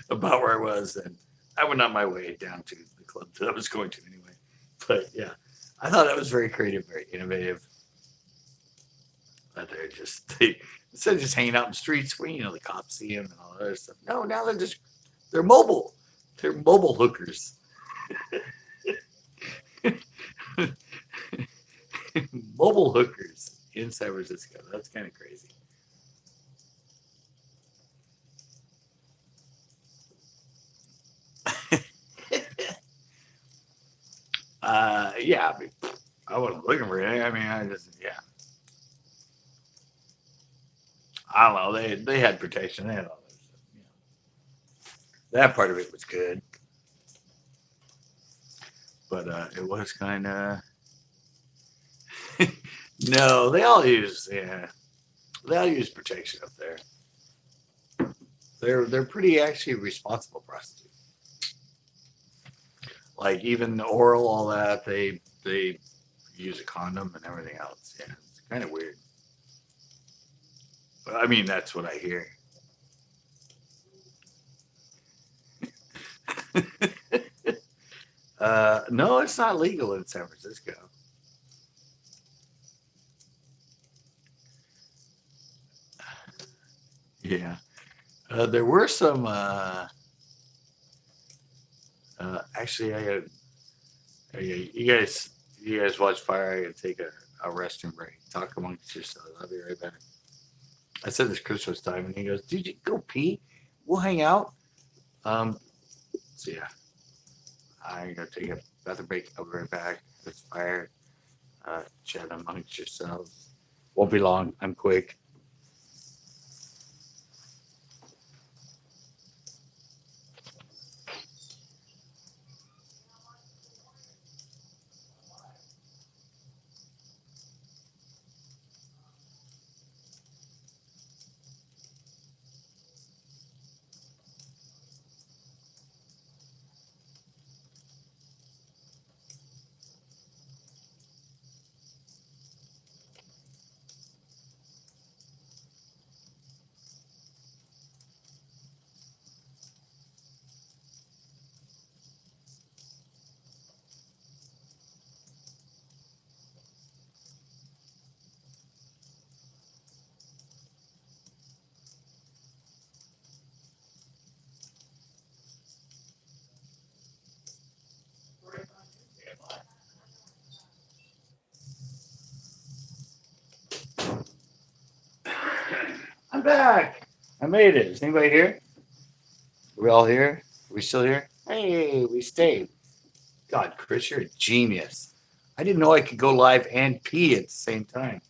about where I was. And I went on my way down to the club that I was going to anyway. But yeah, I thought that was very creative, very innovative. But they instead of just hanging out in the streets where the cops see them and all that other stuff. No, now they're mobile. They're mobile hookers. Mobile hookers in San Francisco. That's kind of crazy. Yeah, I wasn't looking for anything. I mean, yeah. I don't know. They had protection. They had all that stuff. That part of it was good, but it was kind of no. They all use protection up there. They're pretty actually responsible prostitutes. Like even the oral, all that they use a condom and everything else. Yeah, it's kind of weird. But I mean, that's what I hear. No, it's not legal in San Francisco. Yeah, there were some. Actually, you guys watch Fire. I gotta take a restroom break. Talk amongst yourselves. I'll be right back. I said this Christmas time, and he goes, "Did you go pee? We'll hang out." Um, so yeah, I'm gonna take a bathroom break. I'll be right back. It's Fire. Chat amongst yourselves. Won't be long. I'm quick. I'm back. I made it. Is anybody here? Are we all here? Are we still here? Hey, we stayed. God, Chris, you're a genius. I didn't know I could go live and pee at the same time.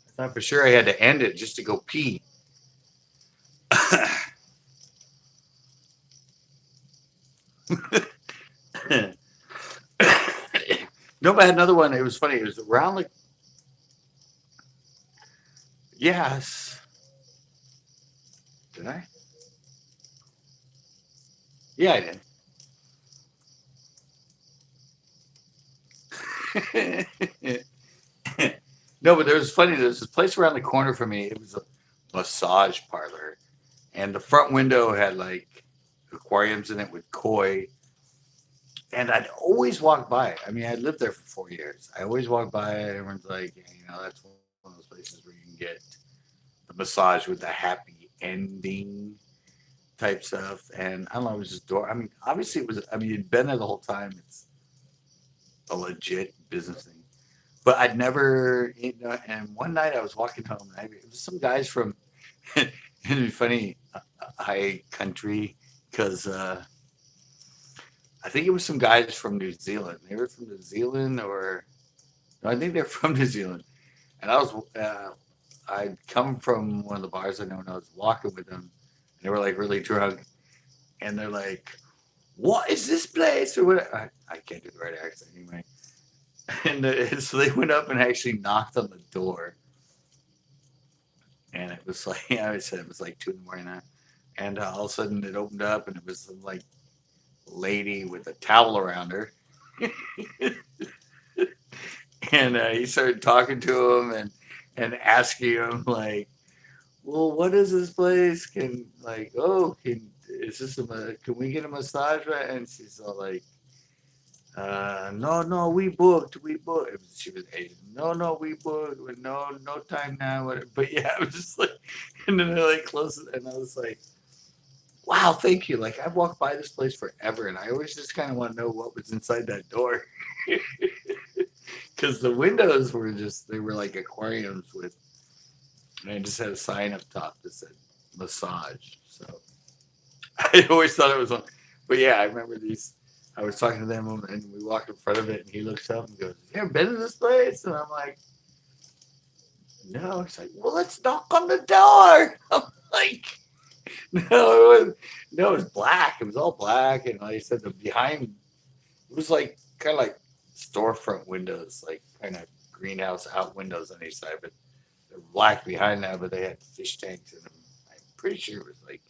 I thought for sure I had to end it just to go pee. No, but I had another one. It was funny. It was around like, yes. Did I? Yeah, I did. No, but there was funny. There's this place around the corner from me. It was a massage parlor, and the front window had like a aquariums in it with koi. And I'd always walk by it. I mean, I lived there for 4 years. I always walk by it. Everyone's like, yeah, that's one of those places where you can get the massage with the happy ending type stuff. And I don't know, it was just door. I mean, obviously it was. I mean, you'd been there the whole time. It's a legit business thing. But I'd never, and one night I was walking home, and it was some guys from, it'd be funny, high country, because I think it was some guys from New Zealand. They were from New Zealand, or no, I think they're from New Zealand. And I'd come from one of the bars I know, and I was walking with them, and they were like really drunk, and they're like, "What is this place?" Or what? I can't do the right accent anyway. And so they went up and actually knocked on the door, and it was like I said, it was like 2 in the morning now, and all of a sudden it opened up, and it was some like lady with a towel around her, and he started talking to him and asking him like, "Well, what is this place? Can like, oh, can we get a massage?" Right? And she's all like, no, we booked. She was Asian. No, we booked. No time now. Whatever. But yeah, I was just like, and then they like closed it, and I was like, wow, thank you. Like I've walked by this place forever, and I always just kind of want to know what was inside that door, because the windows were they were like aquariums with, and I just had a sign up top that said massage. So I always thought it was one. But yeah, I remember these. I was talking to them, and we walked in front of it, and he looks up and goes, "You ever been to this place?" And I'm like, "No." He's like, "Well, let's knock on the door." I'm like, "No, it was black. It was all black, and like I said, the behind it was like kind of like storefront windows, like kind of greenhouse out windows on each side, but they're black behind that, but they had fish tanks in them. I'm pretty sure it was like.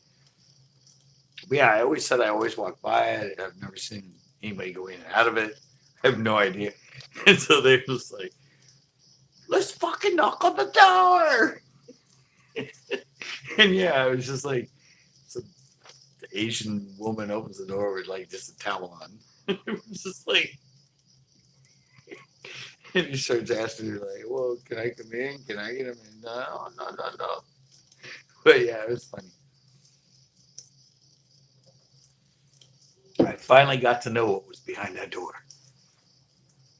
But yeah, I always said I always walk by it. I've never seen anybody go in and out of it. I have no idea. And so they were just like, let's fucking knock on the door. And yeah, I was just like, so the Asian woman opens the door with like just a towel on. It was just like, and he starts asking her, like, well, can I come in? Can I get him in? No. But yeah, it was funny. I finally got to know what was behind that door.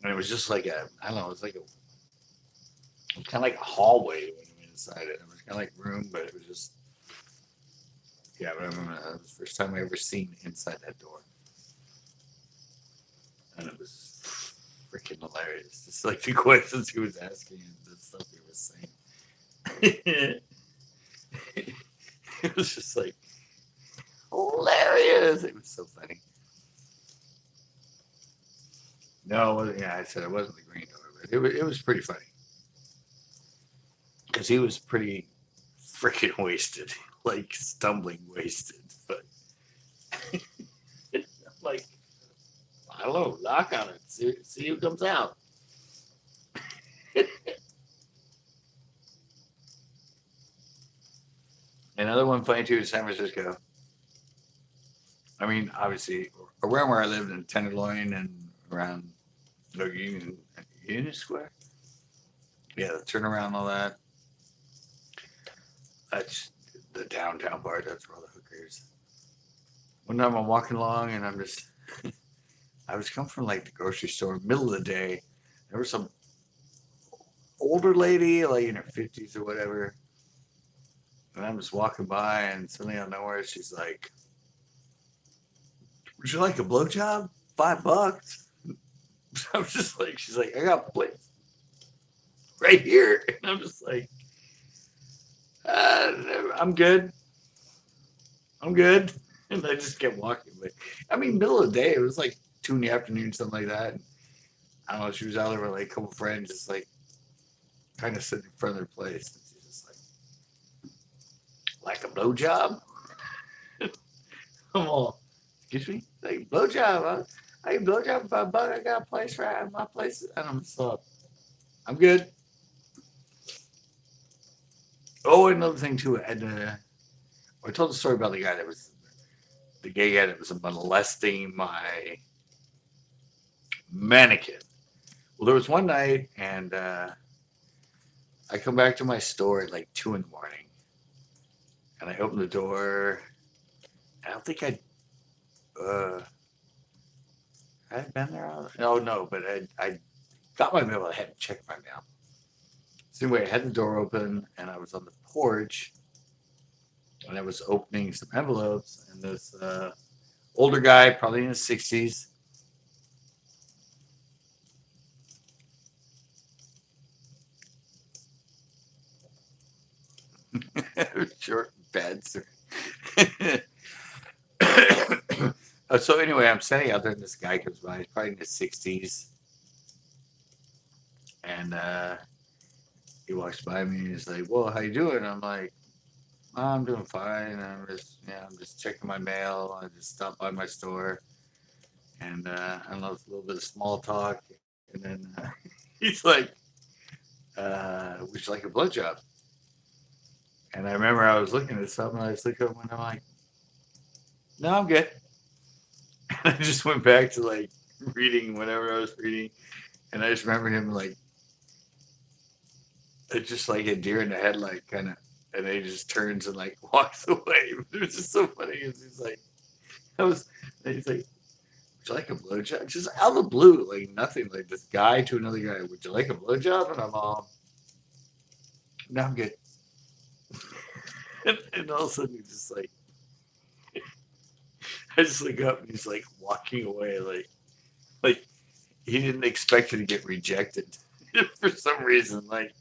And it was just like I don't know, it was kind of like a hallway when you went inside it. It was kind of like room, but it was just, yeah, but I remember that was the first time I ever seen inside that door. And it was freaking hilarious. Just like the questions he was asking and the stuff he was saying. It was just like hilarious. It was so funny. No, yeah, I said it wasn't the green door, but it was pretty funny because he was pretty freaking wasted, like stumbling wasted. But I'm like, I don't know, knock on it, see who comes out. Another one funny too is San Francisco. I mean, obviously, around where I lived in Tenderloin and around Union Square. Yeah, the turnaround, and all that. That's the downtown part. That's where all the hookers. One time I'm walking along and I was coming from like the grocery store, middle of the day. There was some older lady, like in her 50s or whatever. And I'm just walking by and suddenly out of nowhere, she's like, would you like a blowjob? $5. I was just like, she's like, I got a place right here. And I'm just like, I'm good. I'm good. And I just kept walking. But I mean, middle of the day, it was like 2 in the afternoon, something like that. And I don't know, she was out there with like a couple friends, just like kind of sitting in front of their place. And she's just like a blowjob? I'm all, excuse me? Like, blowjob? Huh? I get blowjob for $5. I got a place right at my place. And I'm just like, I'm good. Oh, another thing too, I told the story about the guy that was the gay guy that was molesting my mannequin. Well, there was one night, and I come back to my store at like 2 in the morning, and I open the door. I don't think uh, I'd been there. Oh no, but I got my mail. I hadn't checked my mail. So anyway, I had the door open, and I was on the porch, and I was opening some envelopes, and this older guy, probably in his 60s, short beds. So anyway, I'm standing out there, and this guy comes by. He's probably in his 60s, and he walks by me, and he's like, "Well, how you doing?" I'm like, "Oh, I'm doing fine. I'm just checking my mail. I just stopped by my store, and I don't know, it's a little bit of small talk." And then he's like, "Would you like a blowjob?" And I remember I was looking at something. I was looking, and I'm like, "No, I'm good." And I just went back to like reading whatever I was reading, and I just remember him like, it's just like a deer in the headlight kind of, and then he just turns and like walks away. It was just so funny. He's like, I was, and he's like, "Would you like a blowjob?" Just out of the blue, like nothing, like this guy to another guy. "Would you like a blowjob?" And I'm all, "No, I'm good." And all of a sudden he's just like, I just look up and he's like walking away, like he didn't expect it to get rejected for some reason. Like,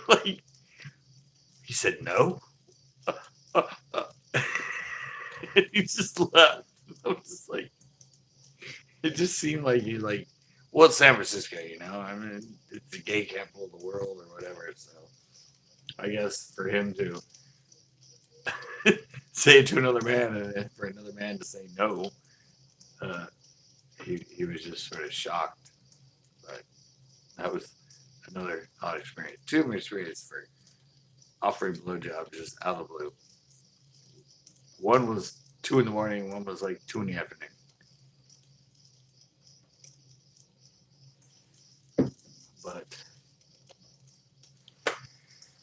like he said no. And he just left. I was just like, it just seemed like he like, well, it's San Francisco, you know. I mean, it's the gay capital of the world or whatever. So I guess for him to say it to another man and for another man to say no, uh, he was just sort of shocked. But that was another odd experience. Two of my experiences for offering blowjobs just out of the blue. One was 2 in the morning. One was like 2 in the afternoon. But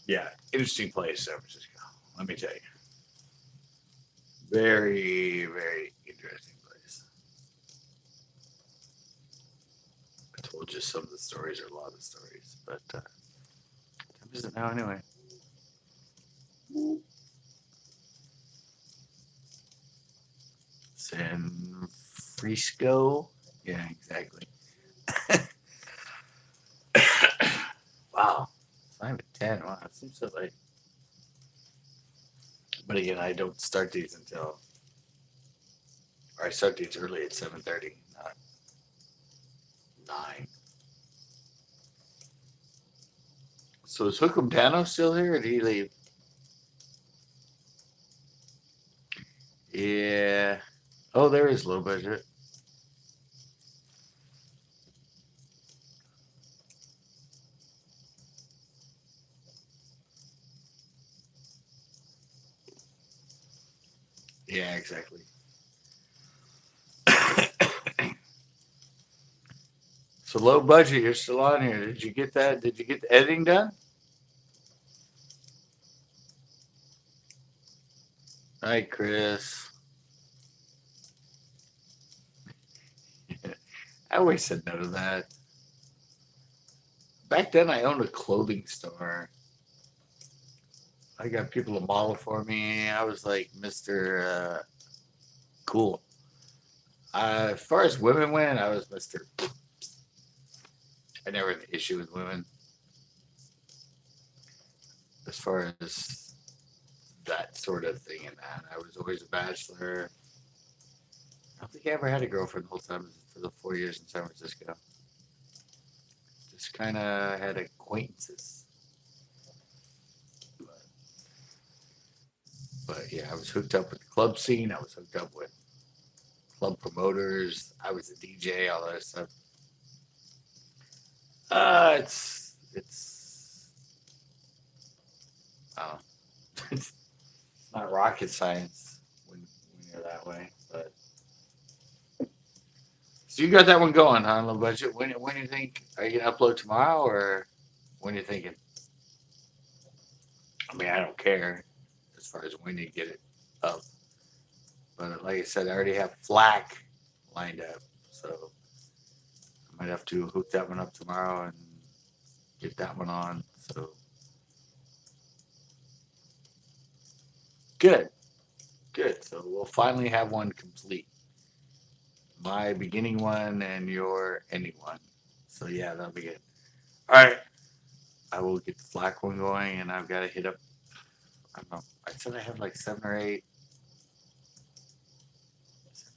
yeah, interesting place, San Francisco. Let me tell you, very, very interesting place. I told you some of the stories are a lot of stories, but time is it now anyway? San Frisco. Yeah, exactly. Wow, it's not even 10. Wow, it seems so late. But again, I don't start these until, or I start these early at 7:30, not 9. So is Hookem Dano still here, or did he leave? Yeah. Oh, there is low budget. Yeah, exactly. So low budget, you're still on here. Did you get that? Did you get the editing done? Hi, Chris. I always said no to that. Back then, I owned a clothing store. I got people to model for me. I was like Mr. Cool. As far as women went, I was Mr. I never had an issue with women. As far as that sort of thing and that, I was always a bachelor. I don't think I ever had a girlfriend the whole time for the 4 years in San Francisco. Just kind of had acquaintances. But, but yeah, I was hooked up with the club scene. I was hooked up with club promoters. I was a DJ, all that stuff. It's I don't know. It's not rocket science when or that way. But so you got that one going, huh? Low budget. When do you think? Are you gonna upload tomorrow, or when are you thinking? I mean, I don't care as far as when you get it up. But like I said, I already have Flack lined up, so I might have to hook that one up tomorrow and get that one on. So good, good. So we'll finally have one complete. My beginning one and your ending one. So yeah, that'll be good. All right, I will get the Flack one going, and I've got to hit up. I don't know. I said I have like seven or eight.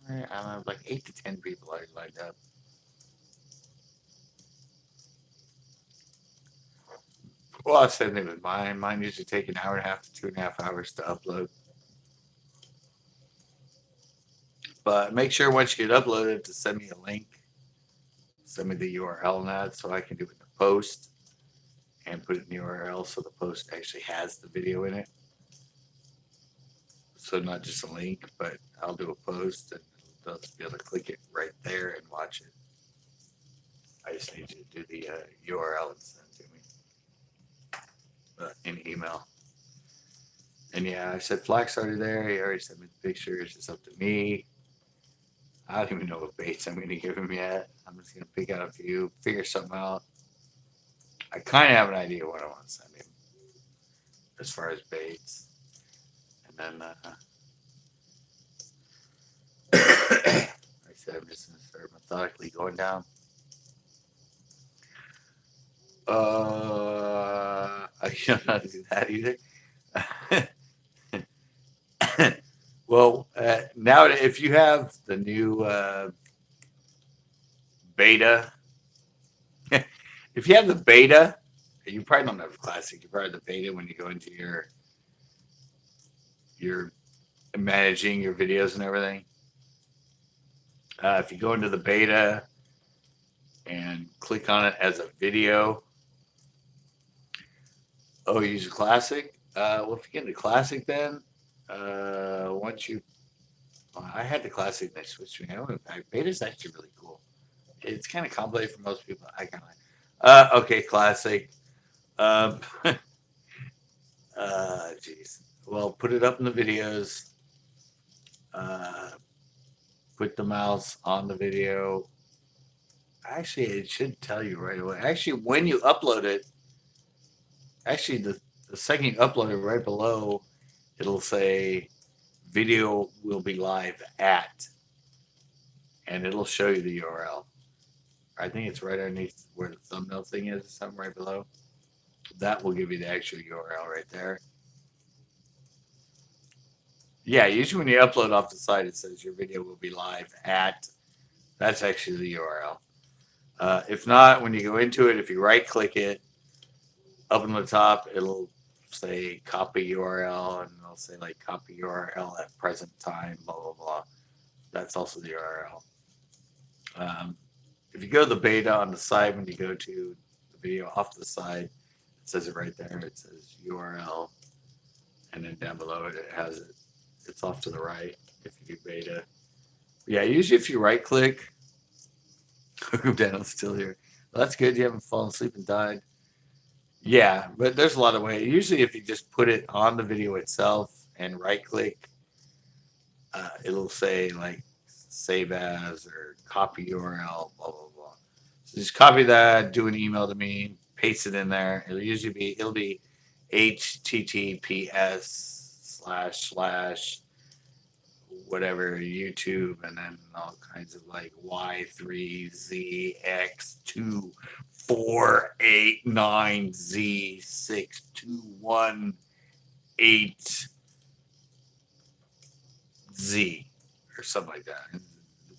I don't know, like 8 to 10 people already lined up. Well, same thing with mine. Mine usually take an hour and a half to 2.5 hours to upload. But make sure once you get uploaded to send me a link, send me the URL and that so I can do it in the post and put it in the URL so the post actually has the video in it. So not just a link, but I'll do a post and they'll just be able to click it right there and watch it. I just need you to do the URL and send it to me in email. And yeah, I said Flack's already there. He already sent me the pictures. It's up to me. I don't even know what baits I'm going to give him yet. I'm just going to pick out a few, figure something out. I kind of have an idea what I want to send him as far as baits. And then, like I said, I'm just going to start methodically going down. I don't know how to do that either. Well, now if you have the new beta, if you have the beta, you probably don't have classic. You probably have the beta when you go into your managing your videos and everything. If you go into the beta and click on it as a video, oh, you use a classic. Well, if you get into classic, then once you, I had the classic. They switched me. Beta's actually really cool. It's kind of complicated for most people. I kind of like. Okay, classic. Um, Geez. Well, put it up in the videos. Uh, put the mouse on the video. Actually, it should tell you right away. Actually, when you upload it, actually the second you upload it, right below, it'll say video will be live at, and it'll show you the URL. I think it's right underneath where the thumbnail thing is, something right below. That will give you the actual URL right there. Yeah, usually when you upload off the site, it says your video will be live at. That's actually the URL. If not, when you go into it, if you right click it, up on the top, it'll say copy URL, and it'll say like copy URL at present time, blah, blah, blah. That's also the URL. If you go to the beta on the side, when you go to the video off the side, it says it right there. It says URL, and then down below it, it has it. It's off to the right if you do beta. Yeah, usually if you right click, Daniel's still here. Well, that's good. You haven't fallen asleep and died. Yeah, but there's a lot of ways. Usually, if you just put it on the video itself and right click, it'll say like save as or copy URL, blah, blah, blah. So just copy that, do an email to me, paste it in there. It'll be https / whatever YouTube, and then all kinds of like Y3Z X2489Z6218Z or something like that.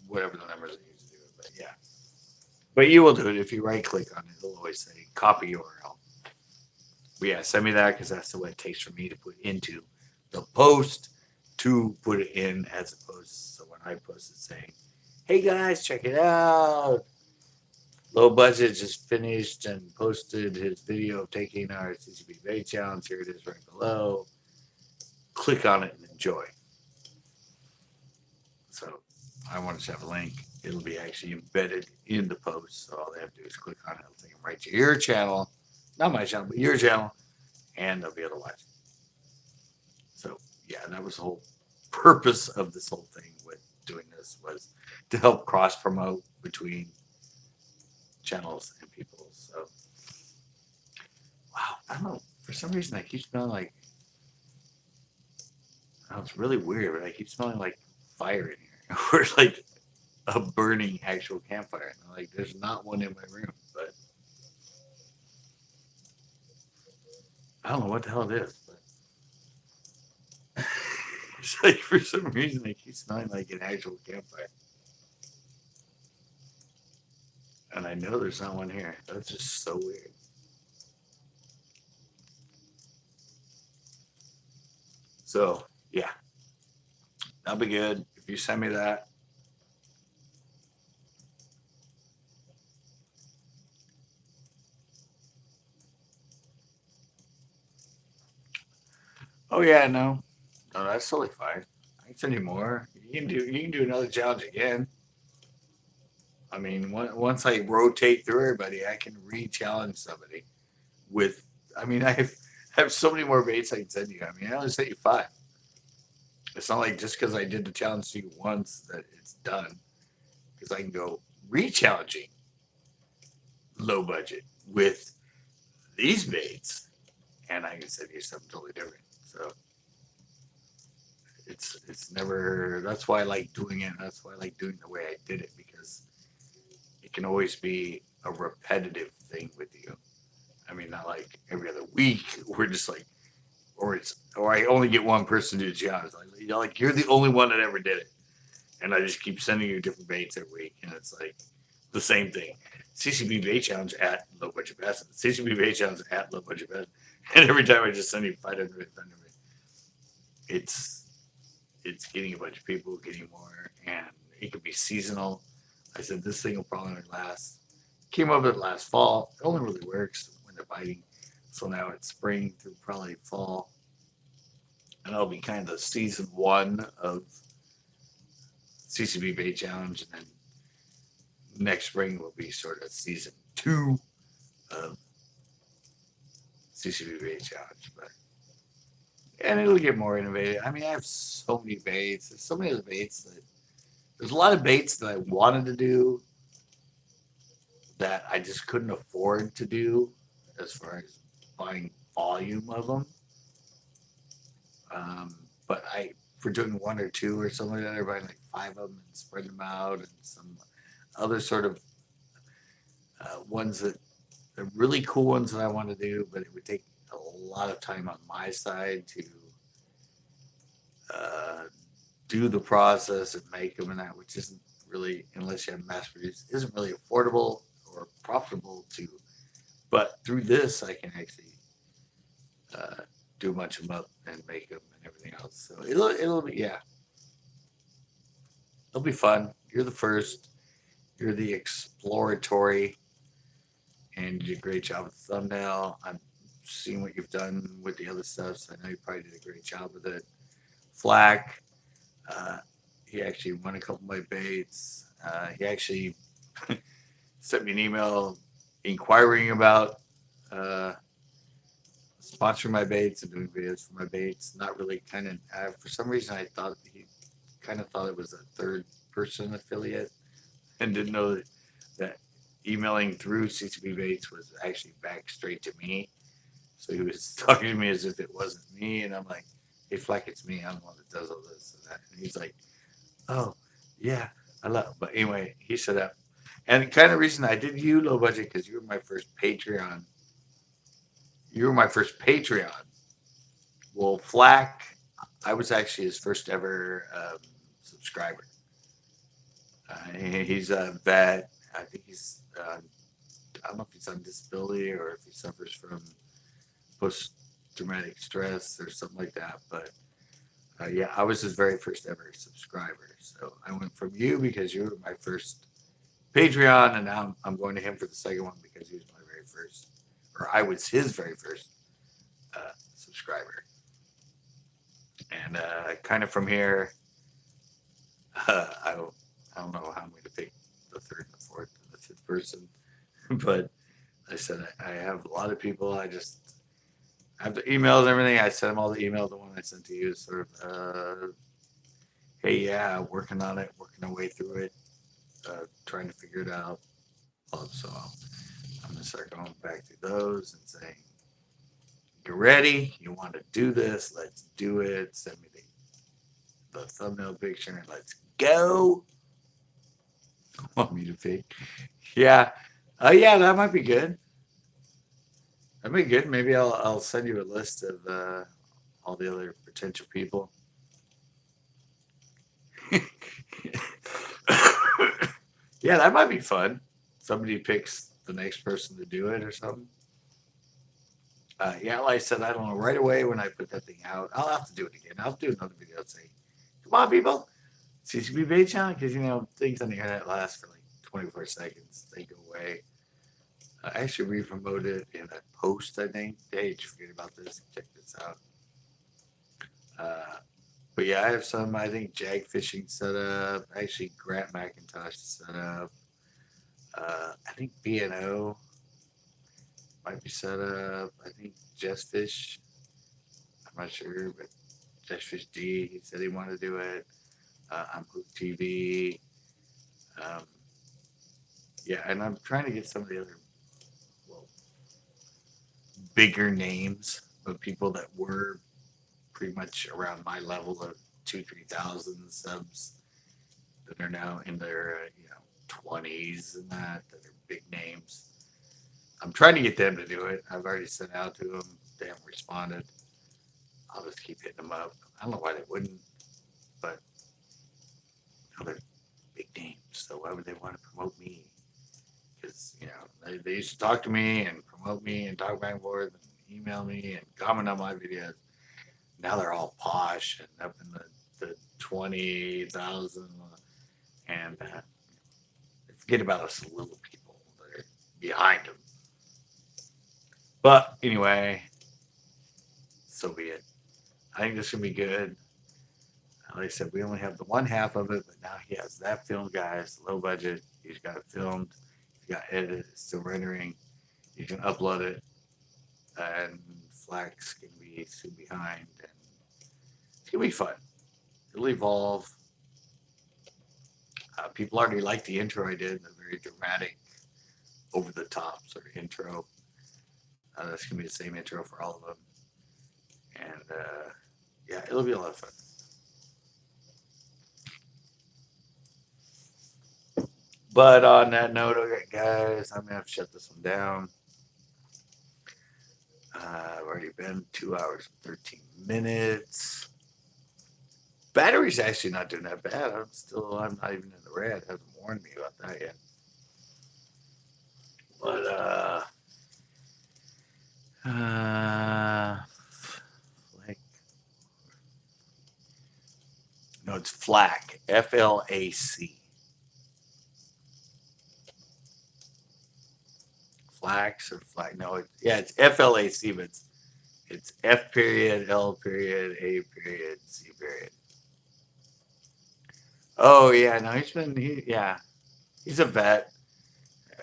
Whatever the numbers I use to do it, but yeah. But you will do it if you right click on it. It'll always say copy URL. But yeah, send me that because that's the way it takes for me to put into the post to put it in as a post. So when I post it saying, hey guys, check it out. Low Budget just finished and posted his video of taking our CCP bait challenge. Here it is right below. Click on it and enjoy. So I want to have a link. It'll be actually embedded in the post. So all they have to do is click on it. It'll take them right to your channel, not my channel, but your channel, and they'll be able to watch it. So yeah, that was the whole purpose of this whole thing with doing this, was to help cross promote between channels and people. So wow, I don't know. For some reason, I keep smelling like, oh, it's really weird, but I keep smelling like fire in here, or like a burning actual campfire. And like, there's not one in my room, but I don't know what the hell it is. But it's like for some reason, I keep smelling like an actual campfire, and I know there's not one here. That's just so weird. So yeah, that'll be good if you send me that. Oh yeah, no, that's totally fine. I can send you more. You can do another challenge again. I mean, once I rotate through everybody, I can re-challenge somebody with. I mean, I have so many more baits I can send you. I mean, I only sent you 5. It's not like just because I did the challenge to you once that it's done. Because I can go re-challenging low budget with these baits, and I can send you something totally different. So it's never. That's why I like doing it. That's why I like doing the way I did it, because it can always be a repetitive thing with you. I mean, not like every other week. We're just like, or I only get one person to do the challenge. Like you're the only one that ever did it, and I just keep sending you different baits every week, and it's like the same thing. CCB bait challenge at low budget bass. CCB bait challenge at low budget bass. And every time I just send you 500, it's it's getting a bunch of people, getting more, and it could be seasonal. I said this thing will probably last. Came up with it last fall. It only really works when they're biting. So now it's spring through probably fall, and that'll be kind of the season 1 of CCB Bait Challenge, and then next spring will be sort of season 2 of CCB Bait Challenge. But and it'll get more innovative. I mean, I have so many baits. There's so many other baits that there's a lot of baits that I wanted to do that I just couldn't afford to do as far as buying volume of them. But for doing 1 or 2 or something like that, they're buying like 5 of them and spread them out, and some other sort of ones that the really cool ones that I want to do, but it would take a lot of time on my side to uh, do the process and make them, and that, which isn't really, unless you have mass produced, isn't really affordable or profitable to. But through this, I can actually uh, do a bunch of them up and make them and everything else. So it'll be, yeah, it'll be fun. You're the first. You're the exploratory, and you did a great job with the thumbnail. I'm seeing what you've done with the other stuff, so I know you probably did a great job with it. Flack, uh, he actually won a couple of my baits. He actually sent me an email inquiring about uh, sponsoring my baits and doing videos for my baits. Not really, kind of. For some reason, I thought he kind of thought it was a third person affiliate, and didn't know that emailing through CCB Baits was actually back straight to me. So he was talking to me as if it wasn't me, and I'm like, "Hey, Fleck, it's me. I'm the one that does all this and that." And he's like, "Oh, yeah, I love." But anyway, he set up, and the kind of reason I did you low budget because you were my first Patreon. You were my first Patreon. Well, Flack, I was actually his first ever subscriber. He's a vet. I think he's. I don't know if he's on disability or if he suffers from post-traumatic stress or something like that. But yeah, I was his very first ever subscriber. So I went from you because you were my first Patreon, and now I'm going to him for the second one because he was my very first, or I was his very first subscriber. And kind of from here, I don't know how I'm going to pick the third and the fourth and the fifth person, but I said I have a lot of people. I have the emails and everything. I sent them all the emails. The one I sent to you, sort of, hey, yeah, working on it, working our way through it, trying to figure it out. So I'm gonna start going back through those and saying, "You're ready. You want to do this? Let's do it. Send me the thumbnail picture and let's go." Want me to pick? Yeah. Yeah, that might be good. That'd be good. Maybe I'll send you a list of all the other potential people. Yeah, that might be fun. Somebody picks the next person to do it or something. Yeah, like I said, I don't know. Right away when I put that thing out, I'll have to do it again. I'll do another video and say, "Come on, people, CCB Bay Channel," because things on the internet last for like 24 seconds. They go away. I actually re-promoted in a post. I think, hey, did you forget about this? Check this out. Uh, but yeah, I have some. I think jag fishing set up. Actually, Grant McIntosh set up. I think BNO might be set up. I think Just Fish. I'm not sure, but Just Fish D. He said he wanted to do it. I'm Hoop TV. Um, yeah, and I'm trying to get some of the other well, bigger names of people that were pretty much around my level of 2,000-3,000 subs that are now in their 20s and that are big names. I'm trying to get them to do it. I've already sent out to them. They haven't responded. I'll just keep hitting them up. I don't know why they wouldn't, but they're big names. So why would they want to promote me? Because they used to talk to me and promote me and talk back and forth and email me and comment on my videos. Now they're all posh and up in the 20,000, and forget about us little people that are behind them. But anyway, so be it. I think this is gonna be good. Like I said, we only have the one half of it, but now he has that film, guys. Low budget. He's got it filmed. He's got edited. It's still rendering. You can upload it, and Flax can be soon behind, and it's gonna be fun. It'll evolve. People already like the intro I did, the very dramatic, over the top sort of intro. That's gonna be the same intro for all of them, and yeah, it'll be a lot of fun. But on that note, okay, guys, I'm gonna have to shut this one down. I've already been 2 hours and 13 minutes. Battery's actually not doing that bad. I'm not even in the red. It hasn't warned me about that yet. But like, no, it's FLAC, FLAC. Flax or flag? No, it's FLAC, but it's F period, L period, A period, C period. Oh yeah, no, he's a vet.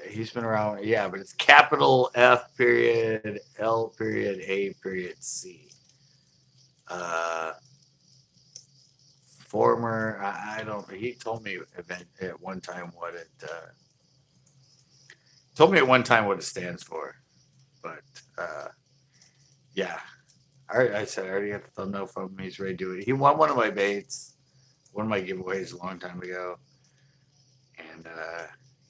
He's been around, yeah, but it's capital F period, L period, A period, C. Uh, Former, I don't. He told me at one time what it what it stands for, but yeah, I said I already got the thumbnail from him. He's ready to do it. He won one of my baits, one of my giveaways a long time ago, and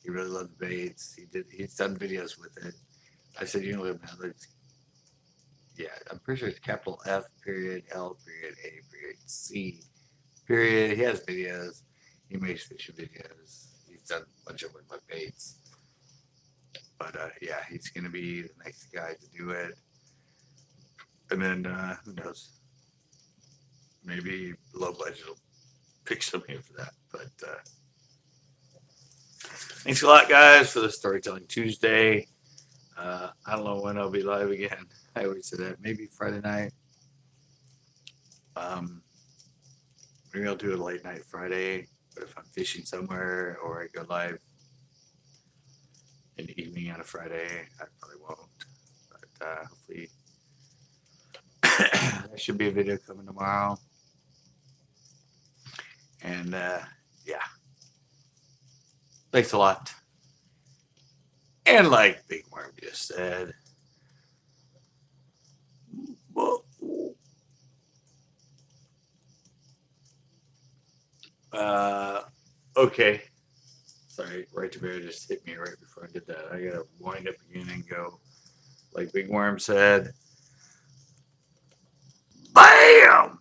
he really loved the baits. He's done videos with it. I said, yeah, I'm pretty sure it's capital F period, L period, A period, C period. He has videos. He makes fishing videos. He's done a bunch of with my baits. But yeah, he's gonna be the next guy to do it. And then who knows? Maybe low budget will pick something for that. But thanks a lot, guys, for the Storytelling Tuesday. I don't know when I'll be live again. I always say that. Maybe Friday night. Maybe I'll do a late night Friday. But if I'm fishing somewhere or I go live in the evening on a Friday, I probably won't. But hopefully, there should be a video coming tomorrow. And yeah, thanks a lot. And like Big Worm just said, okay. Sorry, right to bear just hit me right before I did that. I gotta wind up again and go. Like Big Worm said, BAM!